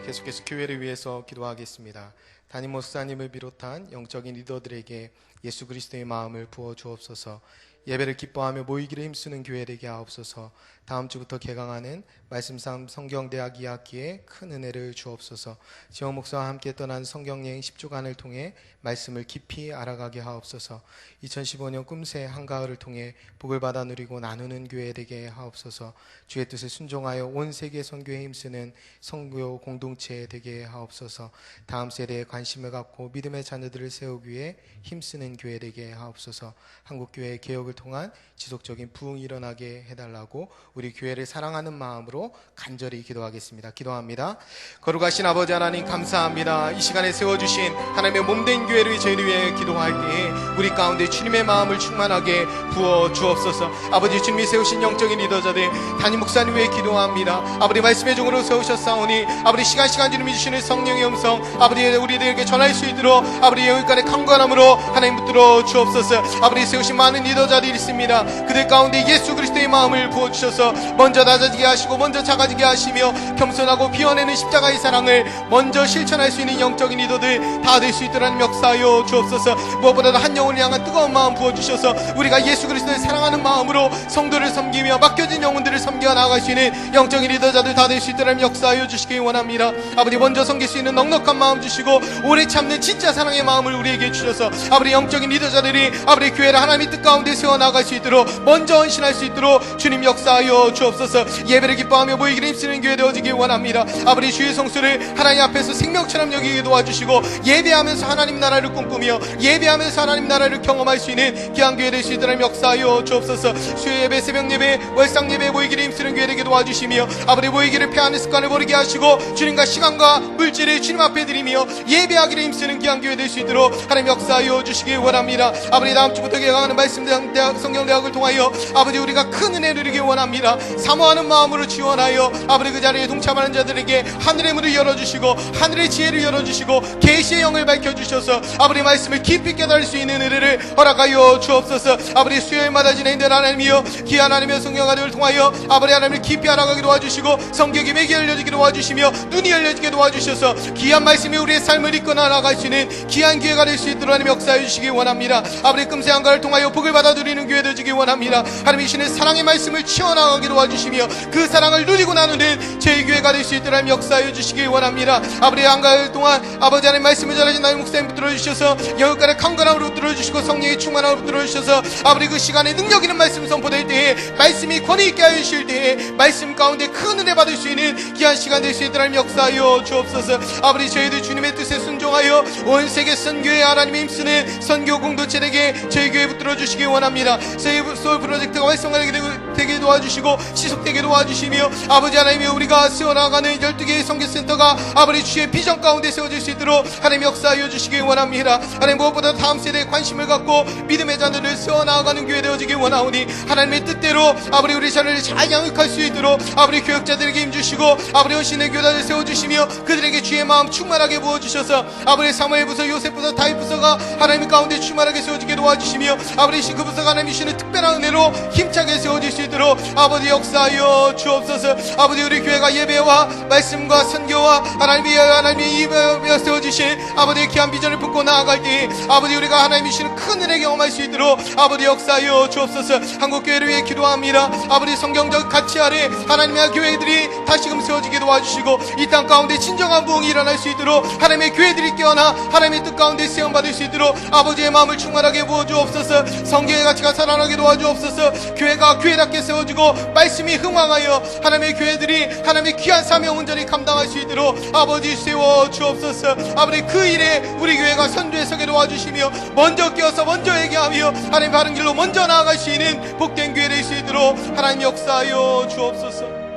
계속해서 교회를 위해서 기도하겠습니다. 담임 목사님을 비롯한 영적인 리더들에게 예수 그리스도의 마음을 부어 주옵소서. 예배를 기뻐하며 모이기를 힘쓰는 교회 되게 하옵소서. 다음 주부터 개강하는 말씀삼 성경대학 2학기에 큰 은혜를 주옵소서. 지원 목사와 함께 떠난 성경여행 10주간을 통해 말씀을 깊이 알아가게 하옵소서. 2015년 꿈새 한가을을 통해 복을 받아 누리고 나누는 교회 되게 하옵소서. 주의 뜻에 순종하여 온 세계 선교에 힘쓰는 선교 공동체 되게 하옵소서. 다음 세대에 관심을 갖고 믿음의 자녀들을 세우기 위해 힘쓰는 교회 되게 하옵소서. 한국교회의 개혁을 통한 지속적인 부흥이 일어나게 해달라고 우리 교회를 사랑하는 마음으로 간절히 기도하겠습니다. 기도합니다. 거룩하신 아버지 하나님 감사합니다. 이 시간에 세워주신 하나님의 몸된 교회를 저희를 위해 기도할 때에 우리 가운데 주님의 마음을 충만하게 부어 주옵소서. 아버지 주님이 세우신 영적인 리더자들 담임 목사님 위해 기도합니다. 아버지 말씀의 종으로 세우셨사오니 아버지 시간 주님이 주시는 성령의 음성 아버지 우리들에게 전할 수 있도록 아버지 여기까지 강건함으로 하나님 붙들어 주옵소서. 아버지 세우신 많은 리더자 자들이 있습니다. 그들 가운데 예수 그리스도의 마음을 부어주셔서 먼저 낮아지게 하시고 먼저 작아지게 하시며 겸손하고 비워내는 십자가의 사랑을 먼저 실천할 수 있는 영적인 리더들 다 될 수 있도록 하나님 역사하여 주옵소서. 무엇보다도 한 영혼을 향한 뜨거운 마음 부어주셔서 우리가 예수 그리스도를 사랑하는 마음으로 성도를 섬기며 맡겨진 영혼들을 섬겨 나아갈 수 있는 영적인 리더자들 다 될 수 있도록 하나님 역사하여 주시기 원합니다. 아버지, 먼저 섬길 수 있는 넉넉한 마음 주시고 오래 참는 진짜 사랑의 마음을 우리에게 주셔서 아버지 영적인 리더자들이 아버지 교회를 하나님의 뜻 가운데 세워나갈 수 있도록 먼저 헌신할 수 있도록 주님 역사하여 주옵소서. 예배를 기뻐하며 모이기를 힘쓰는 교회 되어지기 원합니다. 아버지 주의 성수를 하나님 앞에서 생명처럼 여기게 도와주시고 예배하면서 하나님 나라를 꿈꾸며 예배하면서 하나님 나라를 경험할 수 있는 귀한 교회 될 수 있도록 역사하여 주옵소서. 수요 예배, 새벽 예배, 월상 예배 모이기를 힘쓰는 교회 되게 도와주시며 아버지 모이기를 패하는 습관을 버리게 하시고 주님과 시간과 물질을 주님 앞에 드리며 예배하기를 힘쓰는 귀한 교회 될 수 있도록 하나님 역사하여 주시기 원합니다. 아버지 다음 주부터 개강하는 말씀 성경대학을 통하여 아버지 우리가 큰 은혜 누리기 원합니다. 사모하는 마음으로 지원하여 아버지 그 자리에 동참하는 자들에게 하늘의 문을 열어주시고 하늘의 지혜를 열어주시고 계시의 영을 밝혀주셔서 아버지 말씀을 깊이 깨달을 수 있는 은혜를 허락하여 주옵소서. 아버지 수요일마다 진행된 하나님이여 귀한 하나님의 성경화를 통하여 아버지 하나님을 깊이 알아가게 도와주시고 성경의 맥이 열려지게 도와주시며 눈이 열려지게 도와주셔서 귀한 말씀이 우리의 삶을 이끌어 나갈 수 있는 귀한 기회가 될 수 있도록 하나님 역사해 주시기 원합니다. 아버지 금세 한가를 통하여 복을 받아 누리는 교회 되시기 원합니다. 하나님이시는 사랑의 말씀을 치워나가게 도와주시며 그 사랑을 누리고 나누는 제 교회가 될 수 있도록 하나님 역사해 주시기 원합니다. 아버지 한가를 동안 아버지 하나님 말씀을 전하신 나의 목사님 붙들어 주셔서 여기까지 강건함으로 붙들어 주시고 성령의 충만함으로 붙들어 주셔서 아버지 그 시간에 능력 있는 말씀 선포될 때에 말씀이 권위 있게 하여 주실 때에 말씀 가운데 큰 은혜 받을 수 있는 귀한 시간 될 수 있도록 하나님 역사하여 주옵소서. 아버지 저희들 주님의 뜻에 순종하여 온 세계 선교에 하나님의 힘쓰는 선교 공동체에게 저희 교회 붙들어 주시기 원합니다. 세이브 소울 프로젝트가 활성화되게 도와주시고 지속되게 도와주시며 아버지 하나님이 우리가 세워나가는 12개의 선교센터가 아버지 주의 비전 가운데 세워질 수 있도록 하나님 역사하여 주시기 원합니다. 하나님 무엇보다 다음 세대에 관심을 갖고 믿음의 자들을 세워나가는 교회 되어지기 원하오니 하나님의 뜻대로 아버지 우리 자녀를 잘 양육할 수 있도록 아버지 교육자들에게 힘주시고 아버지 헌신의 교단을 세워주시며 그들에게 주의 마음 충만하게 부어주셔서 아버지 사무엘 부서, 요셉 부서, 다윗 부서가 하나님 가운데 충만하게 세워지게 도와주시며 아버지 그 부서가 하나님 주시는 특별한 은혜로 힘차게 세워질 수 있도록 아버지 역사하여 주옵소서. 아버지 우리 교회가 예배와 말씀과 선교와 하나님의 예배와 세워주신 아버지의 귀한 비전을 붙고 나아갈 때 아버지 우리가 하나님이 주시는 큰 은혜 경험할 수 있도록 아버지 역사하여 주옵소서. 한국교회를 위해 기도합니다. 아버지 성경적 가치 아래 하나님의 교회들이 다시금 세워지게 도와주시고 이 땅 가운데 진정한 부흥이 일어날 수 있도록 하나님의 교회들이 깨어나 하나님의 뜻 가운데 세움받을 수 있도록 아버지의 마음을 충만하게 부어주옵소서. 성경의 가치가 살아나게 도와주옵소서. 교회가 교회답게 세워지고 말씀이 흥왕하여 하나님의 교회들이 하나님의 귀한 사명 온전히 감당할 수 있도록 아버지 세워주옵소서. 아버지 그 일에 우리 교회가 선두에 서게 도와주시며 먼저 끼어서 먼저 얘기하며 하나님 바른 길로 먼저 나아갈 수 있는 복된 교회 될 수 있도록 하나님 역사하여 주옵소서.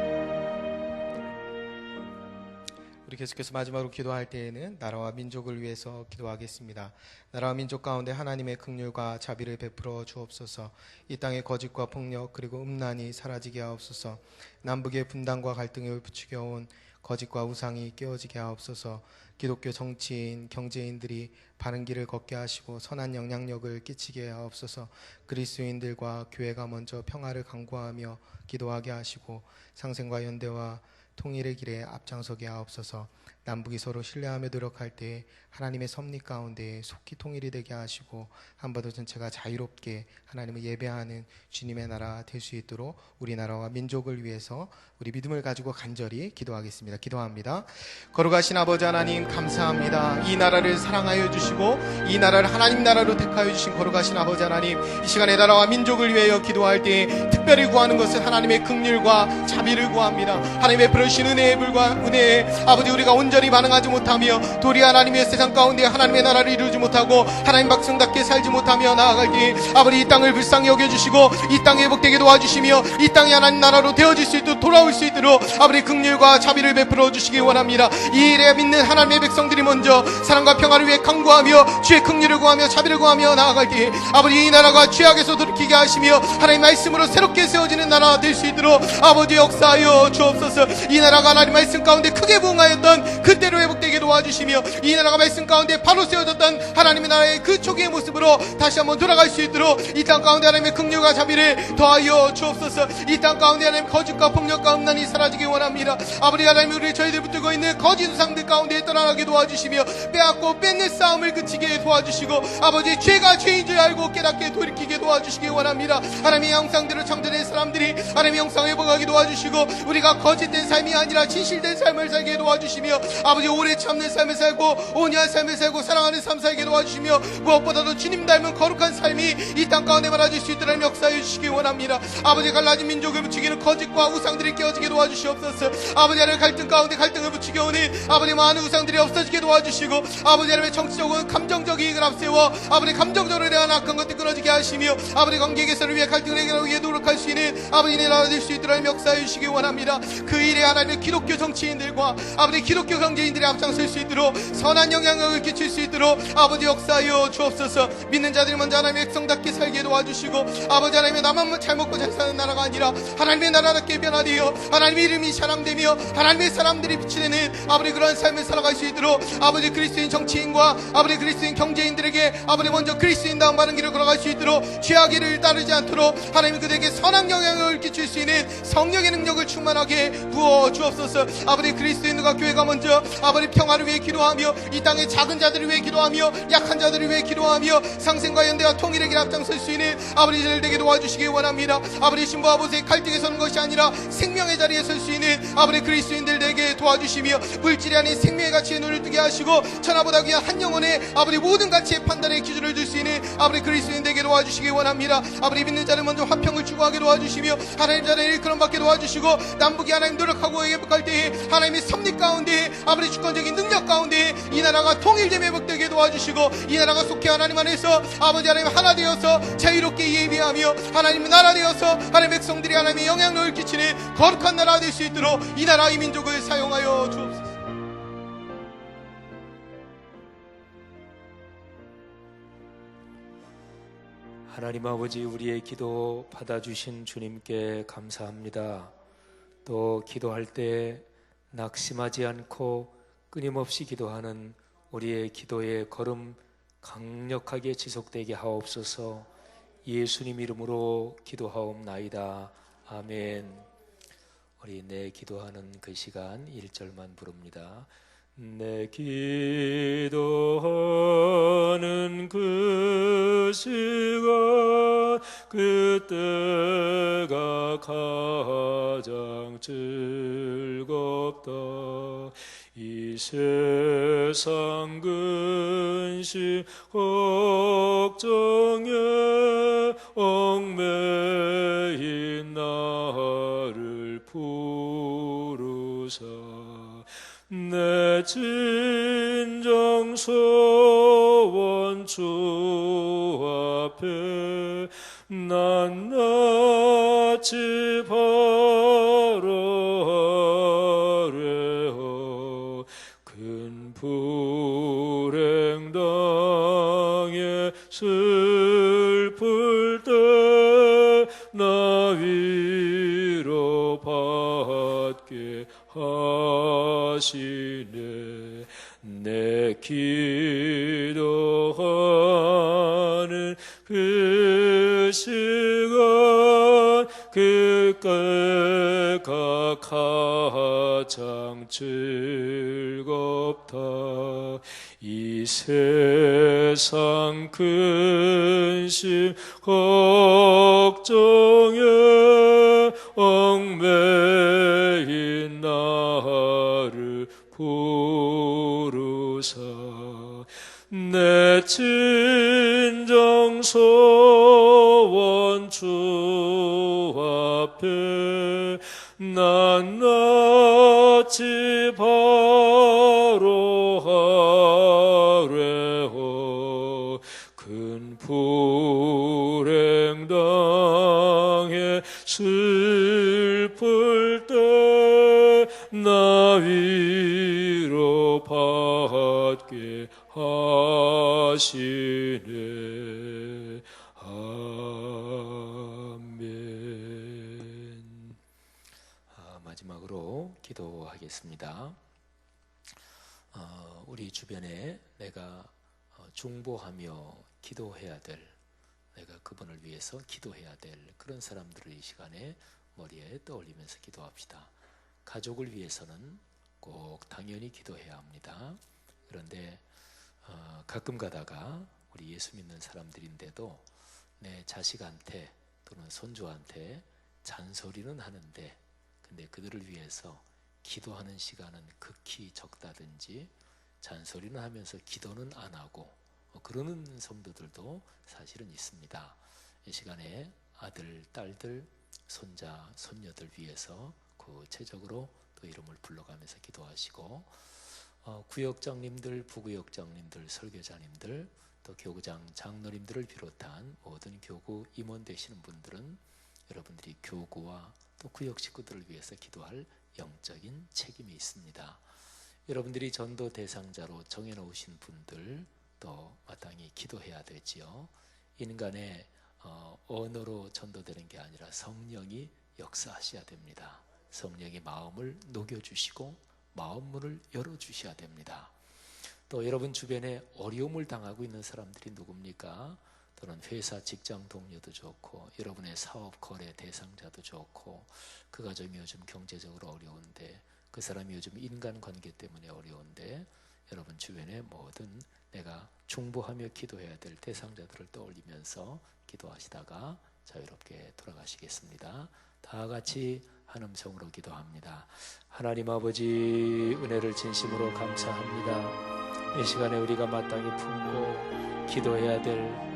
우리 계속해서 마지막으로 기도할 때에는 나라와 민족을 위해서 기도하겠습니다. 나라와 민족 가운데 하나님의 긍휼과 자비를 베풀어 주옵소서. 이 땅의 거짓과 폭력 그리고 음란이 사라지게 하옵소서. 남북의 분단과 갈등을 부추겨 온 거짓과 우상이 깨어지게 하옵소서. 기독교 정치인, 경제인들이 바른 길을 걷게 하시고 선한 영향력을 끼치게 하옵소서. 그리스도인들과 교회가 먼저 평화를 강구하며 기도하게 하시고 상생과 연대와 통일의 길에 앞장서게 하옵소서. 남북이 서로 신뢰하며 노력할 때 하나님의 섭리 가운데 속히 통일이 되게 하시고 한반도 전체가 자유롭게 하나님을 예배하는 주님의 나라 될 수 있도록 우리나라와 민족을 위해서 우리 믿음을 가지고 간절히 기도하겠습니다. 기도합니다. 거룩하신 아버지 하나님 감사합니다. 이 나라를 사랑하여 주시고 이 나라를 하나님 나라로 택하여 주신 거룩하신 아버지 하나님, 이 시간에 나라와 민족을 위하여 기도할 때 특별히 구하는 것은 하나님의 긍휼과 자비를 구합니다. 하나님의 베푸신 은혜에 아버지 우리가 온전히 반응하지 못하며 도리 하나님의 세상 가운데 하나님의 나라를 이루지 못하고 하나님 백성답게 살지 못하며 나아갈 때 아버지 이 땅을 불쌍히 여겨주시고 이 땅에 회복되게 도와주시며 이 땅이 하나님 나라로 되어질 수 있도록 돌아올 수 있도록 아버지 긍휼과 자비를 베풀어 주시기 원합니다. 이 일에 믿는 하나님의 백성들이 먼저 사랑과 평화를 위해 강구하며 주의 긍휼을 구하며 자비를 구하며 나아갈 때 아버지 이 나라가 죄악에서 돌이키게 하시며 하나님 말씀으로 새롭게 세워지는 나라 될 수 있도록 아버지 역사하여 주옵소서. 이 나라가 하나님 말씀 가운데 크게 부흥하였던 그때로 회복되게 도와주시며, 이 나라가 말씀 가운데 바로 세워졌던 하나님의 나라의 그 초기의 모습으로 다시 한번 돌아갈 수 있도록 이 땅 가운데 하나님의 긍휼과 자비를 더하여 주옵소서. 이 땅 가운데 하나님 거짓과 폭력과 음란이 사라지기 원합니다. 아버지 하나님, 우리 저희들 붙들고 있는 거짓 우상들 가운데 떠나가게 도와주시며, 빼앗고 뺏는 싸움을 그치게 도와주시고, 아버지 죄가 죄인 줄 알고 깨닫게 돌이키게 도와주시기 원합니다. 하나님의 형상대로 창조된 사람들이 하나님의 형상 회복하게 도와주시고, 우리가 거짓된 삶이 아니라 진실된 삶을 살게 도와주시며, 아버지 오래 참는 삶을 살고 온유한 삶을 살고 사랑하는 삶 살게 도와주시며, 무엇보다도 주님 닮은 거룩한 삶이 이 땅 가운데 많아질 수 있도록 역사해 주시기 원합니다. 아버지 갈라진 민족을 부추기는 거짓과 우상들이 깨어지게 도와주시옵소서. 아버지 하나님 갈등 가운데 갈등을 부추겨 오는 아버지 많은 우상들이 없어지게 도와주시고, 아버지 하나님의 정치적으로 감정적 이익을 앞세워 아버지 감정적으로 대한 악한 것들 끊어지게 하시며, 아버지 관계 개선을 위해 갈등을 해결하기 위해 노력할 수 있는 아버지의 나라 될 수 있도록 역사해 주시기 원합니다. 그 일에 하나님의 기독교 정치인들과 아버지 기독교 경제인들이 앞장설 수 있도록 선한 영향력을 끼칠 수 있도록 아버지 역사하여 주옵소서. 믿는 자들이 먼저 하나님의 백성답게 살게 도와주시고, 아버지 하나님의 나만 잘 먹고 잘 사는 나라가 아니라 하나님의 나라답게 변화되어 하나님의 이름이 자랑되며 하나님의 사람들이 빛이 되는 아버지 그런 삶을 살아갈 수 있도록 아버지 그리스도인 정치인과 아버지 그리스도인 경제인들에게 아버지 먼저 그리스도인다운 바른 길을 걸어갈 수 있도록 죄악의 일을 따르지 않도록 하나님 그들에게 선한 영향을 끼칠 수 있는 성령의 능력을 충만하게 부어 주옵소서. 아버지 그리스도인과 교회가 먼저 아버지 평화를 위해 기도하며, 이 땅의 작은 자들을 위해 기도하며, 약한 자들을 위해 기도하며, 상생과 연대와 통일의 길 앞장설 수 있는 아버지들 되게 도와주시기 원합니다. 아버지 신부 아버지의 갈등에 서는 것이 아니라 생명의 자리에 설 수 있는 아버지 그리스도인들 되게 도와주시며, 물질이 아닌 생명의 가치에 눈을 뜨게 하시고 천하보다 귀한 한 영혼의 아버지 모든 가치의 판단의 기준을 둘 수 있는 아버지 그리스도인 되게 도와주시기 원합니다. 아버지 믿는 자를 먼저 화평을 추구하게 도와주시며, 하나님 자를 일컬음 받게 도와주시고, 남북이 하나님 노력하고 회복할 때에 하나님의 섭리 가운데 아버지 주권적인 능력 가운데 이 나라가 통일되며 회복되게 도와주시고, 이 나라가 속히 하나님 안에서 아버지 하나님 하나 되어서 자유롭게 예비하며 하나님의 나라 되어서 하나님의 백성들이 하나님의 영향력을 끼치는 거룩한 나라가 될 수 있도록 이 나라 이 민족을 사용하여 주옵소서. 하나님 아버지, 우리의 기도 받아주신 주님께 감사합니다. 또 기도할 때 낙심하지 않고 끊임없이 기도하는 우리의 기도의 걸음 강력하게 지속되게 하옵소서. 예수님 이름으로 기도하옵나이다. 아멘. 우리 내 기도하는 그 시간 1절만 부릅니다. 내 기도하는 그 시간, 그때가 가장 즐겁다. 이 세상 근심 걱정에 얽매인 나를 부르사 내 진정 소원 주 앞에 낱낱이 바라래어 큰 불행 당해 슬플 때 나 위로 받게 하시네. 내 기도하는 그 시간, 그때가 가장 즐겁다. 이 세상 근심 걱정에 얽매인 나를 부르사 내 진정 소원 주 앞에 낱낱이 바로하래어 큰 불행 당해 슬플 때 나 위로 받게 하시네. 아멘. 마지막으로 마음으로 기도하겠습니다. 우리 주변에 내가 중보하며 기도해야 될, 내가 그분을 위해서 기도해야 될 그런 사람들을 이 시간에 머리에 떠올리면서 기도합시다. 가족을 위해서는 꼭 당연히 기도해야 합니다. 그런데 가끔 가다가 우리 예수 믿는 사람들인데도 내 자식한테 또는 손주한테 잔소리는 하는데, 근데 그들을 위해서 기도하는 시간은 극히 적다든지 잔소리는 하면서 기도는 안 하고 그러는 성도들도 사실은 있습니다. 이 시간에 아들, 딸들, 손자, 손녀들 위해서 구체적으로 그 이름을 불러가면서 기도하시고, 구역장님들, 부구역장님들, 설교자님들, 또 교구장 장로님들을 비롯한 모든 교구 임원 되시는 분들은 여러분들이 교구와 또 구역 식구들을 위해서 기도할 영적인 책임이 있습니다. 여러분들이 전도 대상자로 정해놓으신 분들 또 마땅히 기도해야 되지요. 인간의 언어로 전도되는 게 아니라 성령이 역사하셔야 됩니다. 성령이 마음을 녹여주시고 마음문을 열어주셔야 됩니다. 또 여러분 주변에 어려움을 당하고 있는 사람들이 누굽니까? 또는 회사 직장 동료도 좋고 여러분의 사업 거래 대상자도 좋고, 그 가정이 요즘 경제적으로 어려운데, 그 사람이 요즘 인간관계 때문에 어려운데, 여러분 주변에 모든 내가 중보하며 기도해야 될 대상자들을 떠올리면서 기도하시다가 자유롭게 돌아가시겠습니다. 다 같이 한 음성으로 기도합니다. 하나님 아버지, 은혜를 진심으로 감사합니다. 이 시간에 우리가 마땅히 품고 기도해야 될